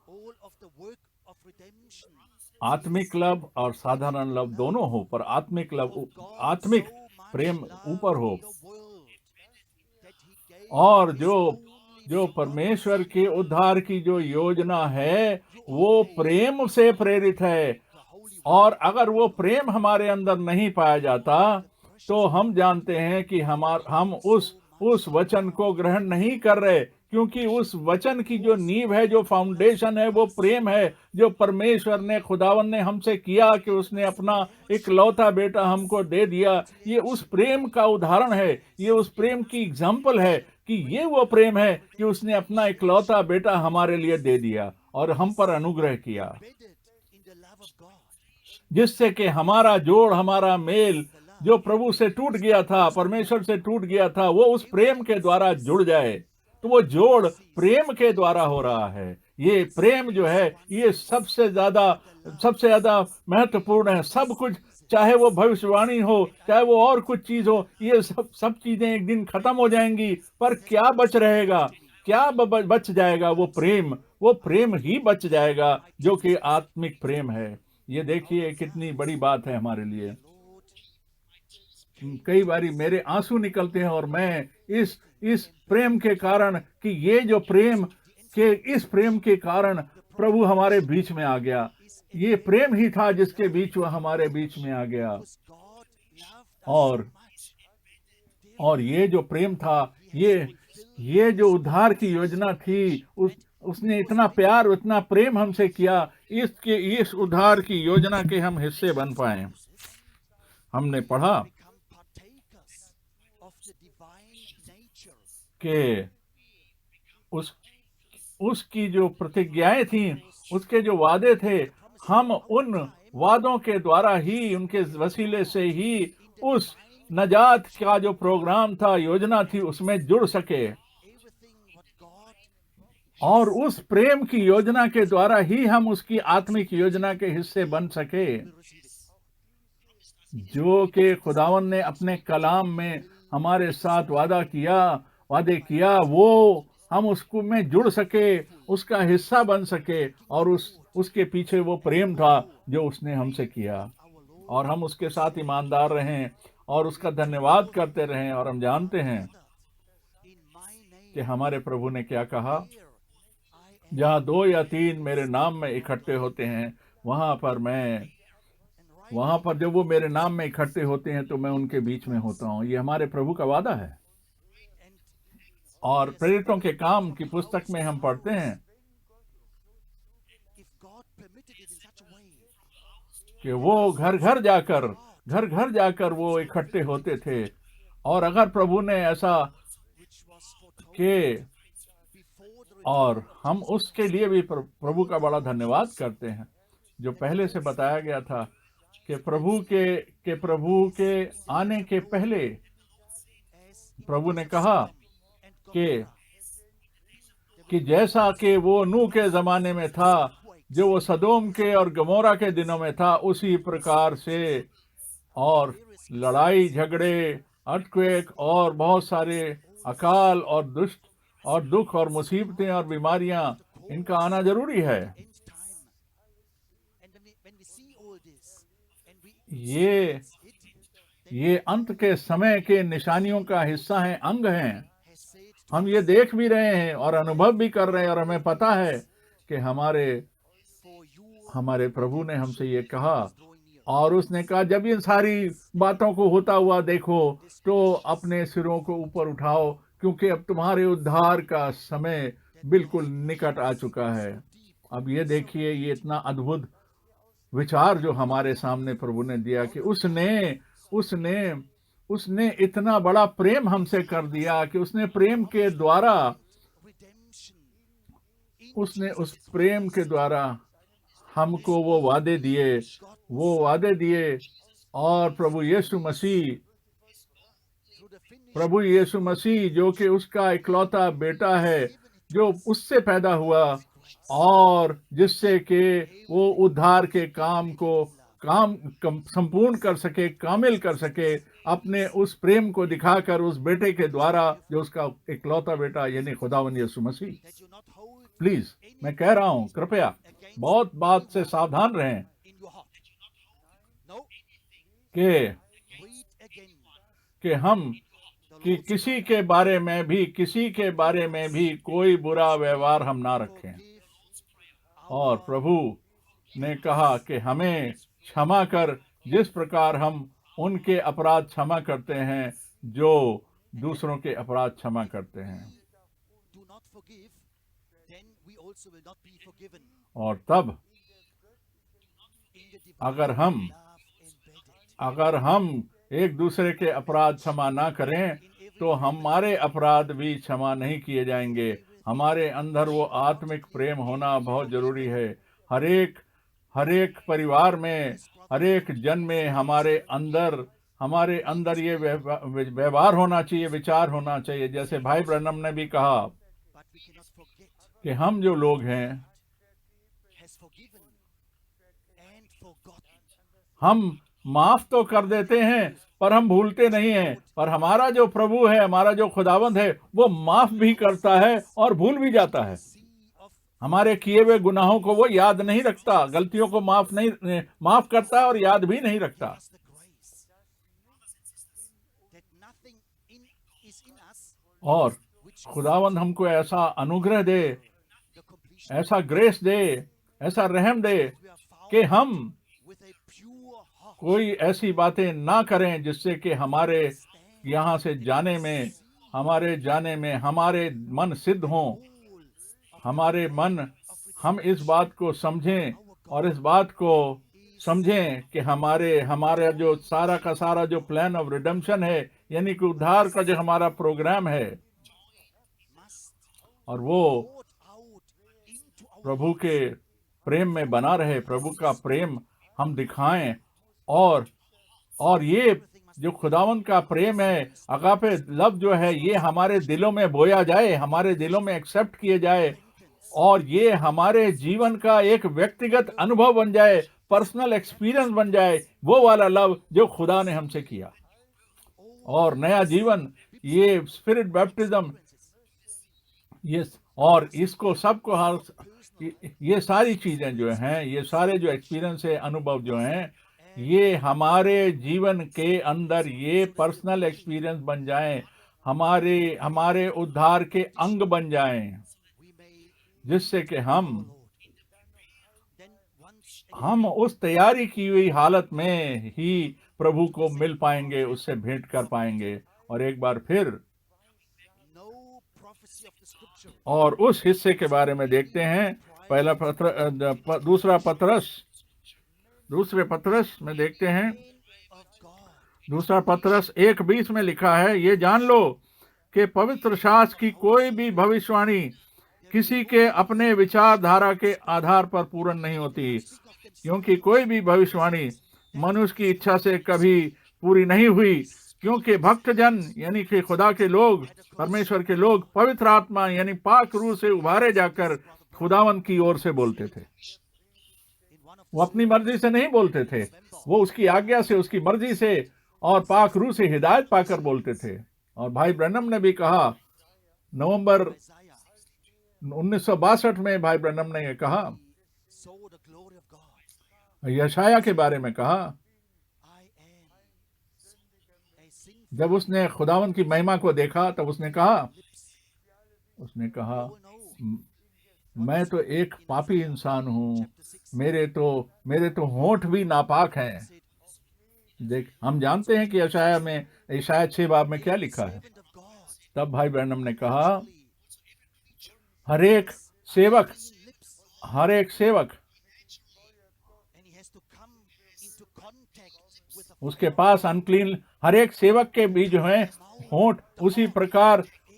all of the work of redemption. आत्मिक लव और साधारण लव दोनों हो, पर आत्मिक लव, For God आत्मिक so much प्रेम loved ऊपर हो। the world that he gave और his जो only परमेश्वर begotten के उद्धार की जो योजना है, वो प्रेम से प्रेरित है। the holy और अगर वो प्रेम हमारे अंदर नहीं पाया जाता, तो हम जानते हैं कि हम उस वचन को ग्रहण नहीं कर रहे, क्योंकि उस वचन की जो नींव है, जो फाउंडेशन है, वो प्रेम है, जो परमेश्वर ने, खुदावन ने हमसे किया कि उसने अपना इकलौता बेटा हमको दे दिया। ये उस प्रेम का उदाहरण है, ये उस प्रेम की एग्जाम्पल है कि ये वो प्रेम है कि उसने अपना इकलौता बेटा हमारे लिए दे दिया और हम पर अनुग्रह किया। embedded in the love of God. जिससे कि हमारा जोड़, हमारा मेल जो प्रभु से टूट गया था, परमेश्वर से टूट गया था, वो उस प्रेम के द्वारा जुड़ जाए। तो वो जोड़ प्रेम के द्वारा हो रहा है। ये प्रेम जो है ये सबसे ज्यादा महत्वपूर्ण है। सब कुछ, चाहे वो भविष्यवाणी हो, चाहे वो और कुछ चीज हो, ये सब चीजें एक दिन खत्म हो जाएंगी, पर क्या बच रहेगा? क्या बच जाएगा? वो प्रेम ही बच जाएगा, जो कि आत्मिक प्रेम है। ये देखिए कितनी बड़ी बात है हमारे लिए। कई बारी मेरे आंसू निकलते हैं, और मैं इस प्रेम के कारण, कि ये जो इस प्रेम के कारण प्रभु हमारे बीच में आ गया। ये प्रेम ही था जिसके बीच वह हमारे बीच में आ गया। और ये जो प्रेम था, ये जो उद्धार की योजना थी, उसने इतना प्यार, इतना प्रेम हमसे किया, इस उद्धार की योजना के हम हिस्से बन पाए। हमने पढ़ा कि उसकी जो प्रतिज्ञाएं थी, उसके जो वादे थे, हम उन वादों के द्वारा ही, उनके वसीले से ही उस नजात का जो प्रोग्राम था, योजना थी, उसमें जुड़ सके। और उस प्रेम की योजना के द्वारा ही हम उसकी आत्मिक योजना के हिस्से बन सके, जो कि खुदावन ने अपने कलाम में हमारे साथ वादे किया, वो हम उसको में जुड़ सके, उसका हिस्सा बन सके। और उसके पीछे वो प्रेम था जो उसने हमसे किया, और हम उसके साथ ईमानदार रहें और उसका धन्यवाद करते रहें। और हम जानते हैं कि हमारे प्रभु ने क्या कहा, जहाँ 2 या 3 मेरे नाम में इकट्ठे होते हैं, वहां पर जब वो मेरे नाम में इकट्ठे होते हैं तो मैं उनके बीच में होता हूँ। ये हमारे प्रभु का वादा है। और प्रेरितों के काम की पुस्तक में हम पढ़ते हैं कि वो घर घर जाकर वो इकट्ठे होते थे। और अगर प्रभु ने ऐसा कि, और हम उसके लिए भी प्रभु का बड़ा धन्यवाद करते हैं, जो पहले से बताया गया था कि प्रभु के आने के पहले प्रभु ने कहा कि जैसा कि वो नूह के जमाने में था, जो वो सदोम के और गमोरा के दिनों में था, उसी प्रकार से, और लड़ाई झगड़े, अर्थक्वेक और बहुत सारे अकाल और दुख और मुसीबतें और बीमारियां, इनका आना जरूरी है। ये अंत के समय के निशानियों का हिस्सा है, अंग हैं। हम ये देख भी रहे हैं और अनुभव भी कर रहे हैं, और हमें पता है कि हमारे प्रभु ने हमसे ये कहा, और उसने कहा, जब इन सारी बातों को होता हुआ देखो तो अपने सिरों को ऊपर उठाओ, क्योंकि अब तुम्हारे उद्धार का समय बिल्कुल निकट आ चुका है। अब ये देखिए, ये इतना अद्भुत विचार जो हमारे सामने प्रभु ने दिया, कि उसने इतना बड़ा प्रेम हमसे कर दिया, कि उसने प्रेम के द्वारा, उस प्रेम के द्वारा हमको वो वादे दिए। और प्रभु यीशु मसीह जो कि उसका इकलौता बेटा है, जो उससे पैदा हुआ, और जिससे कि वो उद्धार के काम संपूर्ण कर सके, कामिल कर सके, अपने उस प्रेम को दिखाकर उस बेटे के द्वारा, जो उसका इकलौता बेटा यानी खुदावंद यीशु मसीह। प्लीज, मैं कह रहा हूं, कृपया बहुत बात से सावधान रहें कि किसी के बारे में भी कोई बुरा व्यवहार हम ना रखें। और प्रभु ने कहा कि हमें क्षमा कर, जिस प्रकार हम उनके अपराध क्षमा करते हैं, जो दूसरों के अपराध क्षमा करते हैं। और तब अगर हम एक दूसरे के अपराध क्षमा ना करें, तो हमारे अपराध भी क्षमा नहीं किए जाएंगे। हमारे अंदर वो आत्मिक प्रेम होना बहुत जरूरी है। हर एक परिवार में हर एक जन में हमारे अंदर ये व्यवहार होना चाहिए, विचार होना चाहिए। जैसे भाई ब्रनम ने भी कहा but we cannot forget कि हम जो लोग हैं, has forgiven and forgotten. हम माफ तो कर देते हैं पर हम भूलते नहीं हैं। पर हमारा जो प्रभु है, हमारा जो खुदावंद है, वो माफ भी करता है और भूल भी जाता है। Sea of हमारे किए हुए गुनाहों को वो याद नहीं रखता, गलतियों को माफ करता है और याद भी नहीं रखता। us the grace that nothing is in us और which खुदावंद हमको ऐसा अनुग्रह दे, the completion ऐसा ग्रेस दे, ऐसा रहम दे we are found कि हम with a pure heart. कोई ऐसी बातें ना करें जिससे कि हमारे यहाँ से जाने में हमारे मन सिद्ध हों, हमारे मन हम इस बात को समझें और इस बात को समझें कि हमारे जो सारा का सारा जो प्लान ऑफ रिडेम्पशन है, यानी कि उद्धार का जो हमारा प्रोग्राम है, Must और वो poured out into our प्रभु के प्रेम में बना रहे। प्रभु का प्रेम हम दिखाएं और ये जो खुदावंत का प्रेम है, अगापे लव जो है, ये हमारे दिलों में बोया जाए, हमारे दिलों में एक्सेप्ट किए जाए और ये हमारे जीवन का एक व्यक्तिगत अनुभव बन जाए, पर्सनल एक्सपीरियंस बन जाए, वो वाला लव जो खुदा ने हमसे किया। और नया जीवन, ये स्पिरिट बैप्टिज्म, ये और इसको सबको ये सारी चीजें जो हैं, ये सारे जो एक्सपीरियंस है, अनुभव जो हैं, ये हमारे जीवन के अंदर ये पर्सनल एक्सपीरियंस बन जाएं, हमारे उद्धार के अंग बन जाएं, we may जिससे कि हम then once हम उस तैयारी की हुई हालत में ही प्रभु को मिल पाएंगे, उससे भेंट कर पाएंगे। और एक बार फिर no prophecy of the scripture और उस हिस्से के बारे में देखते हैं, पहला पत्र दूसरे पत्रस में देखते हैं, of God दूसरा पत्रस 1:20 में लिखा है, ये जान लो कि पवित्र शास्त्र की कोई भी भविष्यवाणी किसी के अपने विचारधारा के आधार पर पूर्ण नहीं होती, क्योंकि कोई भी भविष्यवाणी मनुष्य की इच्छा से कभी पूरी नहीं हुई, क्योंकि भक्तजन यानी कि खुदा के लोग, परमेश्वर के लोग पवित्र आत्मा यानी पाक रूह से उभारे जाकर खुदावंत की ओर से बोलते थे। in one of वो अपनी मर्जी से नहीं बोलते थे, वो उसकी आज्ञा से, उसकी मर्जी से और पाक रूह से हिदायत पाकर बोलते थे। और भाई ब्रनम ने भी कहा, नवंबर Isaiah 1962 में भाई ब्रनम ने ये कहा, saw the glory of God. यशाया के बारे में कहा, I am a sinful जब उसने खुदावंत की महिमा को देखा तब उसने कहा, lips. "म- No. मैं तो एक पापी इंसान हूँ, मेरे तो होंठ भी नापाक हैं। Said, देख, हम जानते हैं कि यशाया 6 में क्या लिखा है। servant of God. तब भाई ब्रैनम ने कहा, Only हर एक सेवक lips. And he has to come into contact with the उसके पास अनक्लीन, हर एक सेवक के भी जो है होंठ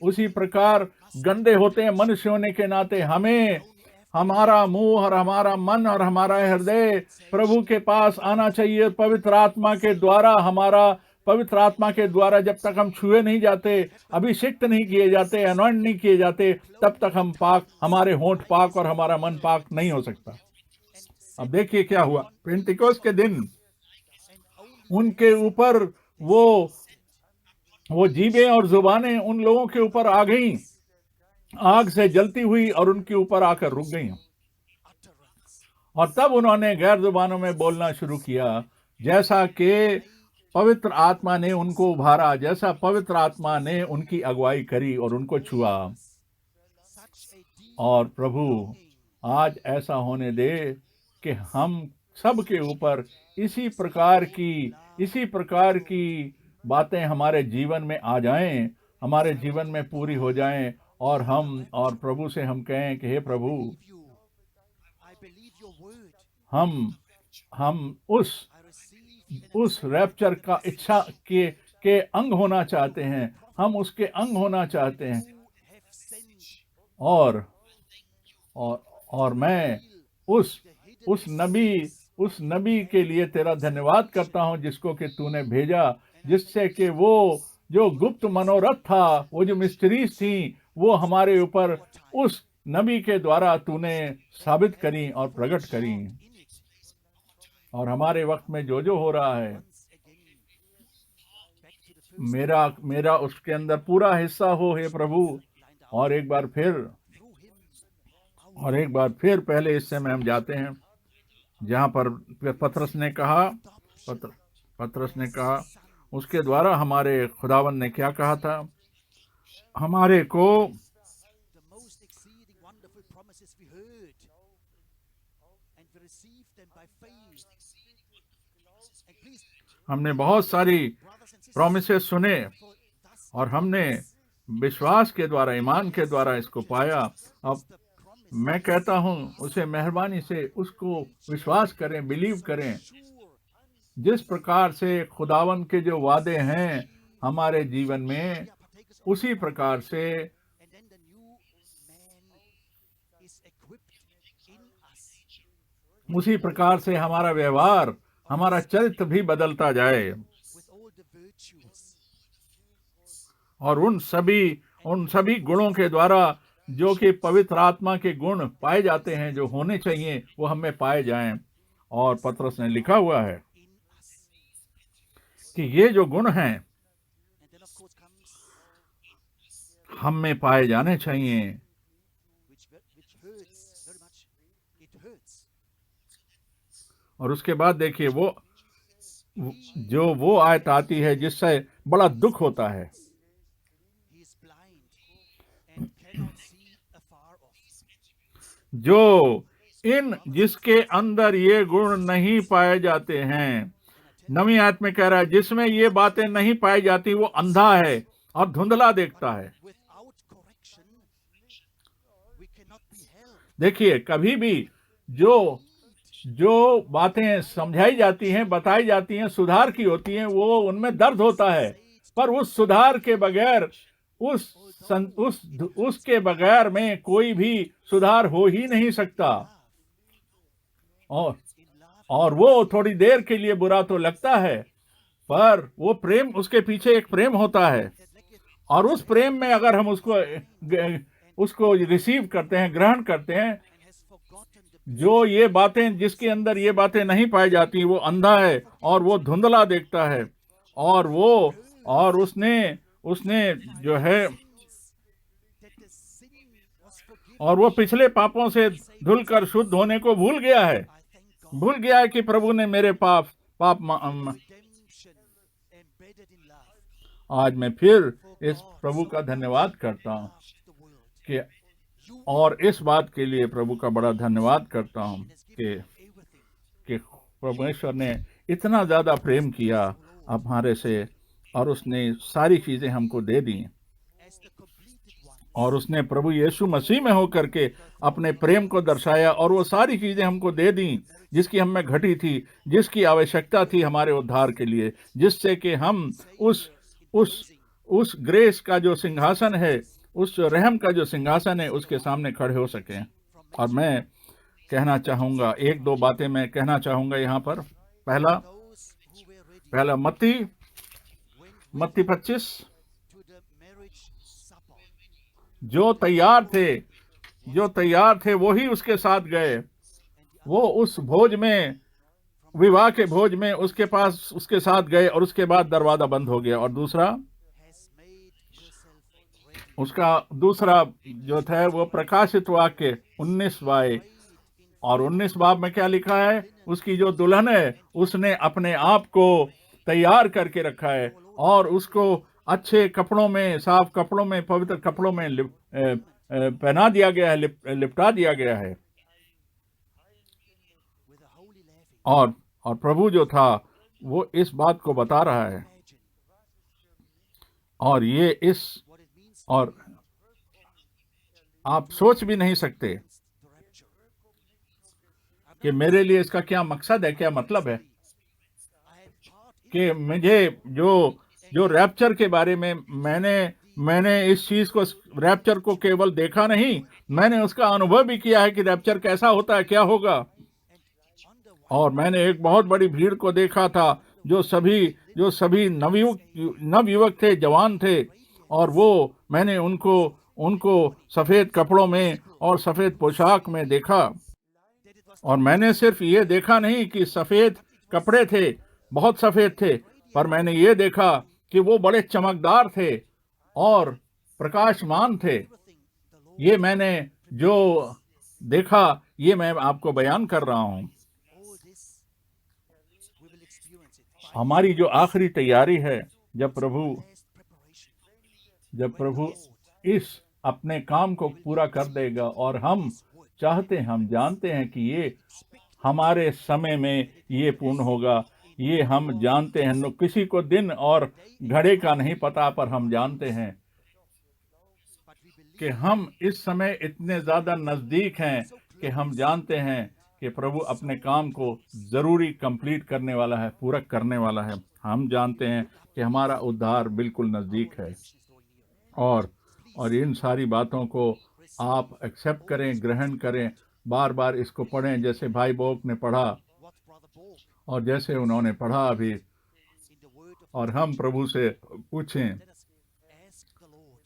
उसी प्रकार गंदे होते हैं। मनुष्य होने के नाते हमें हमारा मुंह और हमारा मन और हमारा हृदय प्रभु के पास आना चाहिए। पवित्र आत्मा के द्वारा जब तक हम छुए नहीं जाते, अभिषिक्त नहीं किए जाते, अनॉइंट नहीं किए जाते, तब तक हमारे होंठ पाक और हमारा मन पाक नहीं हो सकता। अब देखिए क्या हुआ। पेंटिकोस के दिन उनके ऊपर वो जीभें और जुबानें उन लोगों के ऊपर आ गईं, आग से जलती हुई, और उनके ऊपर आकर रुक गईं। और तब उन्होंने गैर जुबानों में बोलना शुरू किया, जैसा कि पवित्र आत्मा ने उनको उभारा, जैसा पवित्र आत्मा ने उनकी अगुवाई करी और उनको छुआ। और प्रभु आज ऐसा होने दे कि हम सब के ऊपर इसी प्रकार की बातें हमारे जीवन में आ जाएं, हमारे जीवन में पूरी हो जाएं, और प्रभु से हम कहें कि हे प्रभु, I believe your word. हम उस रैप्चर का इच्छा के अंग होना चाहते हैं, हम उसके अंग होना चाहते हैं। Have sent और मैं उस उस नबी के लिए तेरा धन्यवाद करता हूं जिसको कि तूने भेजा, जिससे कि वो जो गुप्त मनोरथ था, वो जो मिस्ट्रीज थी, वो हमारे ऊपर उस नबी के द्वारा तूने साबित करी और प्रकट करी। और हमारे वक्त में जो जो हो रहा है, मेरा उसके अंदर पूरा हिस्सा हो हे प्रभु। और एक बार फिर पहले हिस्से में हम जाते हैं, जहां पर पतरस ने कहा उसके द्वारा हमारे खुदावन ने क्या कहा था, हमारे को the most exceeding wonderful promises we heard, and we received them by faith. And please, हमने बहुत सारी brothers and sisters, प्रोमिसेस सुने for thus और हमने विश्वास के द्वारा, ईमान के द्वारा इसको पाया। अब the promise मैं कहता हूं उसे मेहरबानी से उसको विश्वास करें, बिलीव करें। sure, जिस प्रकार से खुदावन के जो वादे हैं हमारे जीवन में, we are partakers of, उसी प्रकार से and then the new man is equipped in us उसी प्रकार से हमारा व्यवहार, हमारा चरित्र भी बदलता जाए with all the virtues. और उन सभी गुणों के द्वारा जो कि पवित्र आत्मा के गुण पाए जाते हैं, जो होने चाहिए, वो हमें पाए जाएं। और पतरस ने लिखा हुआ है In us. कि ये जो गुण हैं And then of course comes हम में पाए जाने चाहिए। which hurts very much. It hurts. और उसके बाद देखिए वो आयत आती है जिससे बड़ा दुख होता है। He is blind and cannot see afar off. जो जिसके अंदर ये गुण नहीं पाए जाते हैं, नवी आयत में कह रहा है, जिसमें ये बातें नहीं पाई जाती वो अंधा है और धुंधला देखता है। Without correction, we cannot be helped. देखिए, कभी भी जो बातें समझाई जाती हैं, बताई जाती हैं, सुधार की होती हैं, वो उनमें दर्द होता है, पर उस सुधार के बगैर, उसके बगैर में कोई भी सुधार हो ही नहीं सकता। और वो थोड़ी देर के लिए बुरा तो लगता है, पर वो प्रेम, उसके पीछे एक प्रेम होता है। और उस प्रेम में अगर हम उसको रिसीव करते हैं, ग्रहण करते हैं, And has forgotten the जो ये बातें, जिसके अंदर ये बातें नहीं पाई जाती, वो अंधा है और वो धुंधला देखता है। और उसने जो है, that the sin was forgiven. और वो पिछले पापों से धुलकर शुद्ध होने को भूल गया है। I thank God. भूल गया है कि प्रभु ने मेरे पाप Redemption embedded in love. आज मैं फिर इस प्रभु का धन्यवाद करता हूँ Loved the world. कि, और इस बात के लिए प्रभु का बड़ा धन्यवाद करता हूँ कि परमेश्वर ने इतना ज्यादा प्रेम किया हमारे से, और उसने सारी चीजें हमको दे दी। As the completed one. और उसने प्रभु यीशु मसीह में होकर के अपने प्रेम को दर्शाया, और वो सारी चीजें हमको दे दी जिसकी हम में घटी थी, जिसकी आवश्यकता थी हमारे उद्धार के लिए, जिससे कि हम उस ग्रेस का जो सिंहासन है, उस रहम का जो सिंहासन है, उसके सामने खड़े हो सकें। और मैं कहना चाहूंगा, एक दो बातें मैं कहना चाहूंगा यहाँ पर। Those who were ready पहला मत्ती went 25, to the marriage supper. जो तैयार थे वो ही उसके साथ गए। वो उस भोज में, विवाह के भोज में उसके साथ गए, और उसके बाद दरवाजा बंद हो गया। और दूसरा, Has made herself ready. उसका दूसरा जो था वो प्रकाशित वाक्य 19 बाय, और 19 बाब में क्या लिखा है, उसकी जो दुल्हन है उसने अपने आप को तैयार करके रखा है, और उसको अच्छे कपड़ों में, साफ कपड़ों में, पवित्र कपड़ों में पहना दिया गया है, लिपटा दिया गया है। With a holy laughing. और प्रभु जो था वो इस बात को बता रहा है, Imagine और ये what it means और आप सोच भी नहीं सकते the rapture. कि मेरे लिए इसका क्या मकसद है, क्या मतलब है, I had part in कि मुझे जो रैप्चर के बारे में मैंने इस चीज को, रैप्चर को केवल देखा नहीं, मैंने उसका अनुभव भी किया है कि रैप्चर कैसा होता है, क्या होगा। and wonder और मैंने एक बहुत बड़ी भीड़ को देखा था जो सभी नवयुवक थे, जवान थे, और वो मैंने उनको उनको सफेद कपड़ों में और सफेद पोशाक में देखा। that it was और मैंने सिर्फ ये देखा नहीं कि सफेद कपड़े थे, बहुत सफेद थे, पर मैंने ये देखा कि वो बड़े चमकदार थे और प्रकाशमान थे। everything the Lord ये मैंने जो देखा, ये मैं आपको बयान कर रहा हूँ। all this we will experience it. हमारी जो आखिरी तैयारी है, जब प्रभु Last preparation. इस अपने काम को पूरा कर देगा, और हम जानते हैं कि ये हमारे समय में ये पूर्ण होगा। ये हम जानते हैं, किसी को दिन और घड़ी का नहीं पता, पर हम जानते हैं But we believe कि हम इस समय इतने ज्यादा नजदीक हैं कि हम जानते हैं कि प्रभु अपने काम को जरूरी कंप्लीट करने वाला है, पूरा करने वाला है। हम जानते हैं कि हमारा उद्धार बिल्कुल नजदीक है। is drawing near. और इन सारी बातों को आप एक्सेप्ट करें, ग्रहण करें, बार बार इसको पढ़ें, जैसे भाई बोक ने पढ़ा What Brother Borg और जैसे उन्होंने पढ़ा अभी। in the word of और हम प्रभु से पूछें, let us ask the Lord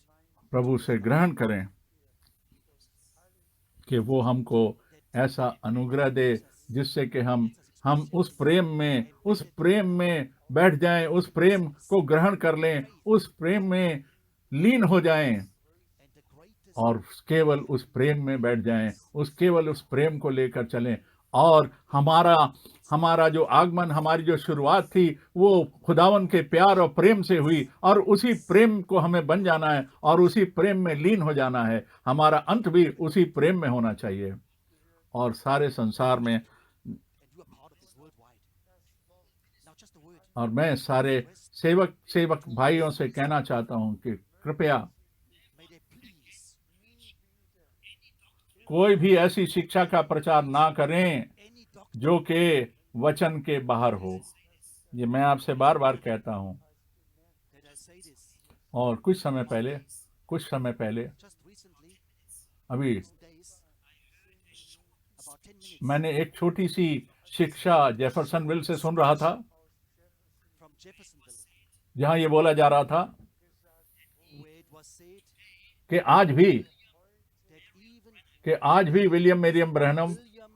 प्रभु से ग्रहण करें कि वो हमको ऐसा अनुग्रह दे जिससे कि हम उस प्रेम में बैठ जाएं, उस प्रेम को ग्रहण कर लें, उस प्रेम में लीन हो जाएं, and the greatest और केवल उस प्रेम में बैठ जाएं, केवल उस प्रेम को लेकर चलें। और हमारा जो आगमन, हमारी जो शुरुआत थी, वो खुदावन के प्यार और प्रेम से हुई, और उसी प्रेम को हमें बन जाना है और उसी प्रेम में लीन हो जाना है। हमारा अंत भी उसी प्रेम में होना चाहिए। और सारे संसार में, and you are part of this worldwide. Now just a word. और मैं सारे सेवक भाइयों से कहना चाहता हूं कि कृपया May they please कोई भी ऐसी शिक्षा का प्रचार ना करें any doctor जो कि वचन के बाहर हो। ये मैं आपसे बार बार कहता हूं। that I say this और कुछ समय पहले just recently अभी days about 10 minutes मैंने एक छोटी सी शिक्षा जेफरसनविल से सुन रहा था, from Jeffersonville जहां ये बोला जा रहा था where it was said कि that आज भी विलियम मेरियम ब्रहनम, William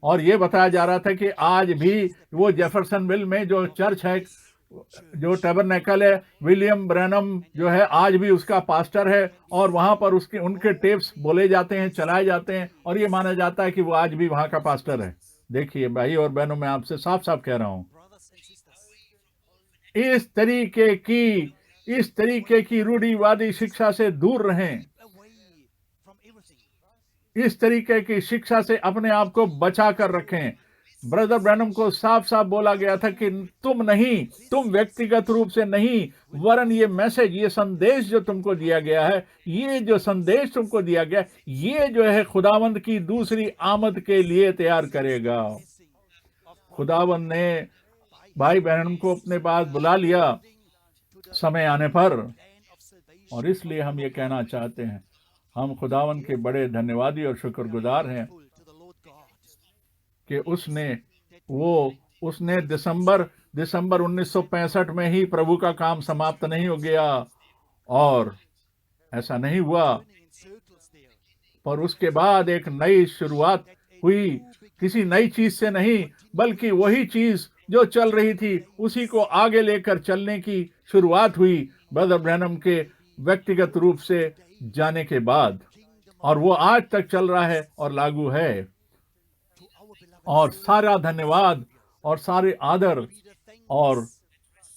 और ये बताया जा रहा था कि आज भी वो जेफरसनविल में जो चर्च है, जो टैबरनेकल है, विलियम ब्रैनम जो है आज भी उसका पास्टर है, और वहां पर उनके टेप्स बोले जाते हैं, चलाए जाते हैं, और ये माना जाता है कि वो आज भी वहां का पास्टर है। देखिए भाई और बहनों, मैं आपसे साफ साफ कह रहा हूं, brothers and sisters इस तरीके की रूढ़िवादी शिक्षा से दूर रहें। away from everything. इस तरीके की शिक्षा से अपने आप को बचा कर रखें। ब्रदर ब्रैनम को साफ साफ बोला गया था कि तुम व्यक्तिगत रूप से नहीं, वरन ये मैसेज, ये संदेश जो तुमको दिया गया है, ये जो संदेश तुमको दिया गया, ये जो है खुदावंद की दूसरी आमद के लिए तैयार करेगा। खुदावंद ने भाई बहनों को अपने पास बुला लिया समय आने पर, और इसलिए हम ये कहना चाहते हैं, हम खुदावंद के बड़े धन्यवादी और शुक्रगुजार हैं कि उसने दिसंबर 1965 में ही प्रभु का काम समाप्त नहीं हो गया, और ऐसा नहीं हुआ, पर उसके बाद एक नई शुरुआत हुई, किसी नई चीज से नहीं, बल्कि वही चीज जो चल रही थी उसी को आगे लेकर चलने की शुरुआत हुई ब्रदर ब्रैनम के व्यक्तिगत रूप से जाने के बाद, और वो आज तक चल रहा है और लागू है। और सारा धन्यवाद और सारे आदर और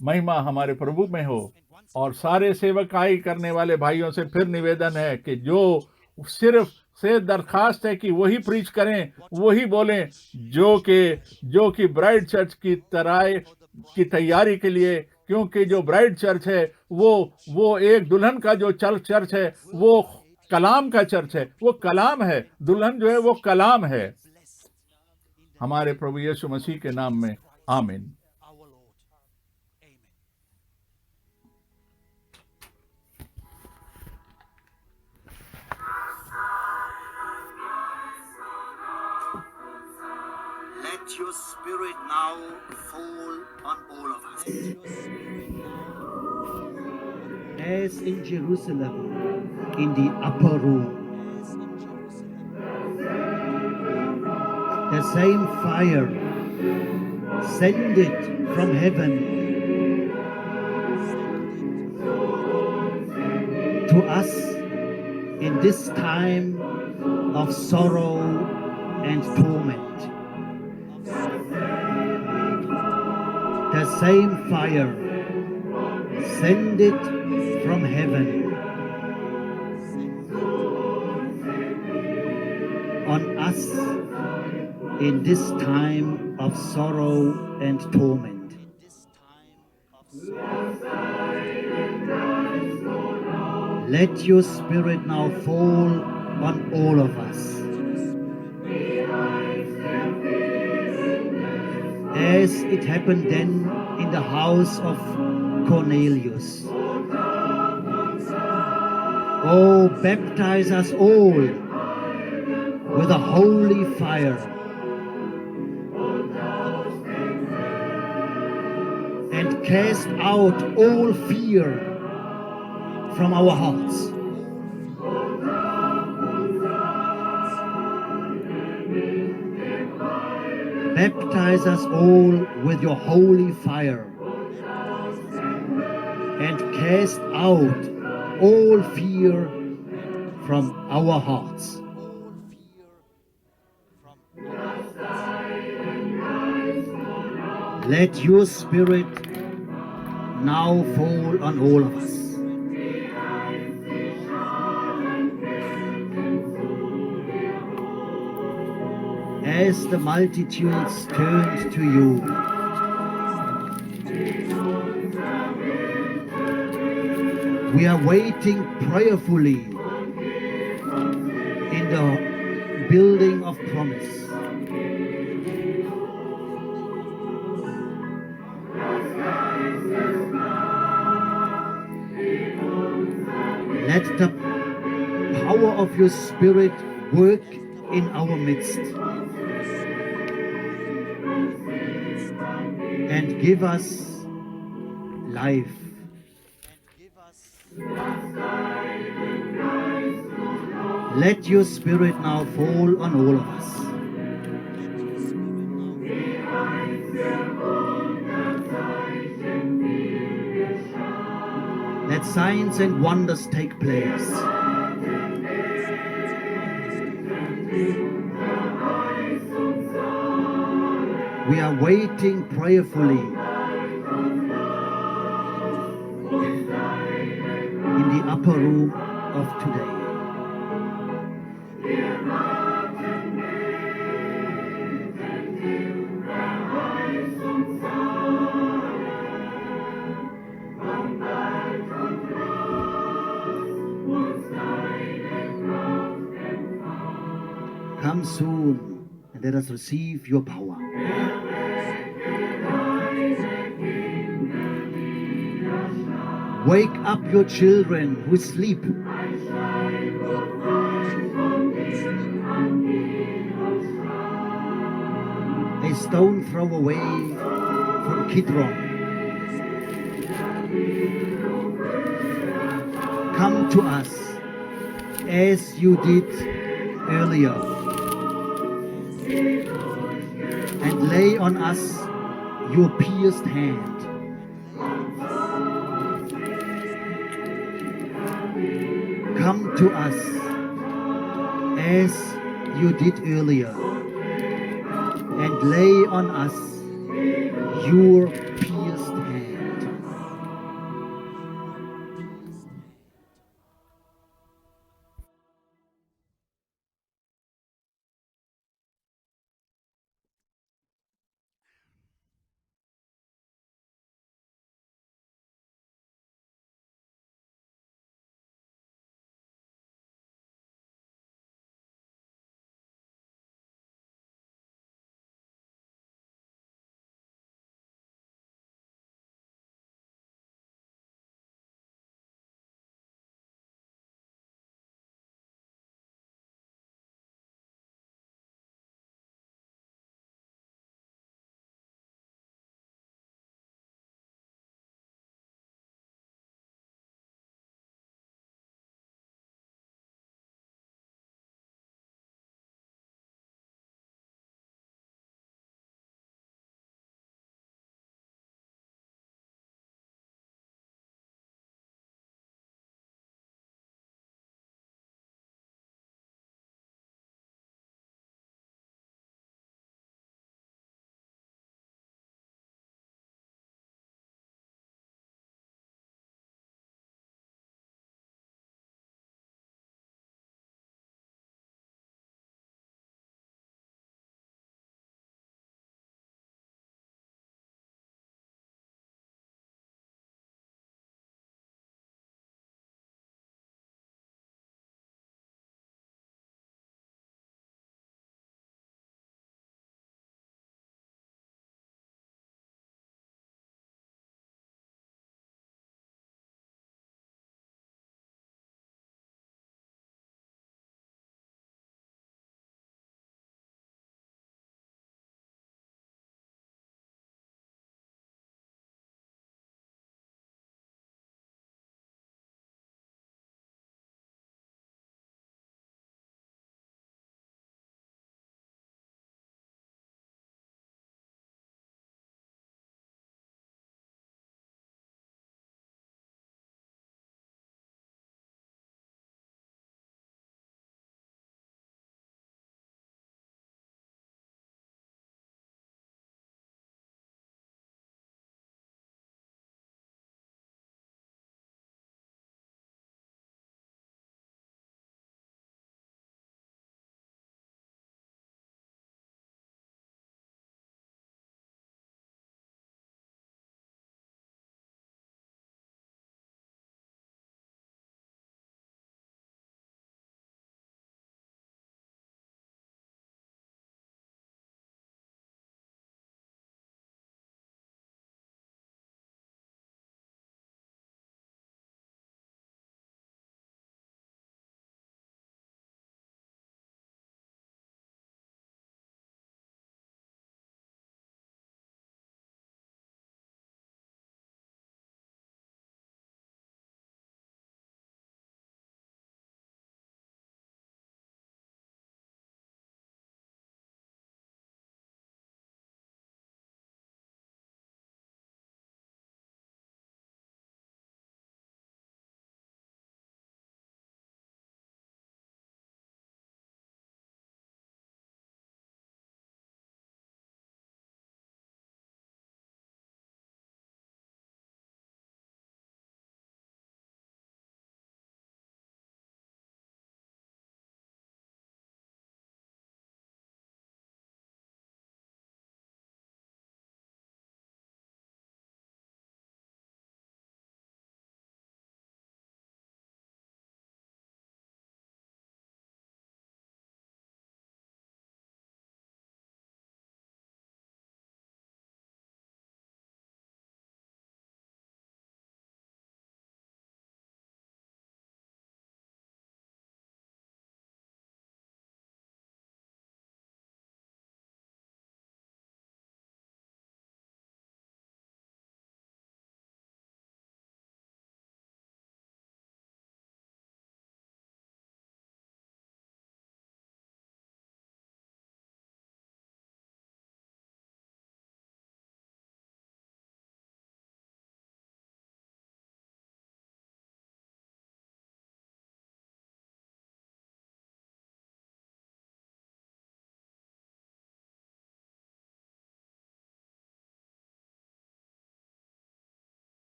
महिमा हमारे प्रभु में हो। और सारे सेवकाई करने वाले भाइयों से फिर निवेदन है कि जो सिर्फ से दरखास्त है कि वही प्रीच करें, वही बोलें जो कि ब्राइड चर्च की तैयारी के लिए, क्योंकि जो ब्राइड चर्च है वो एक दुल्हन का जो चर्च है, वो कलाम का चर्च है, वो कलाम है। दुल्हन जो है वो कलाम है। हमारे प्रभु यीशु मसीह के नाम में आमीन। Let Let your spirit now fall on all of us. Let your spirit now fall on all As in Jerusalem, in the upper room, as in Jerusalem. the same fire descended from heaven to us in this time of sorrow and torment. The same fire descended from heaven on us in this time of sorrow and torment. In this time of sorrow. Let your spirit now fall on all of us. As it happened then in the house of Cornelius. Oh, baptize us all with a holy fire and cast out all fear from our hearts. Baptize us all with your holy fire and cast out all fear from our hearts. All fear from our hearts. Let your spirit now fall on all of us. As the multitudes turned to you, we are waiting prayerfully in the building of promise. Let the power of your Spirit work in our midst and give us life. Let your Spirit now fall on all of us. Let signs and wonders take place. We are waiting prayerfully in the upper room of today. Come soon and let us receive your power. Wake up your children who sleep. A stone throw away from Kidron. Come to us as you did earlier and lay on us your pierced hand. Come to us as you did earlier and lay on us your pierced hand.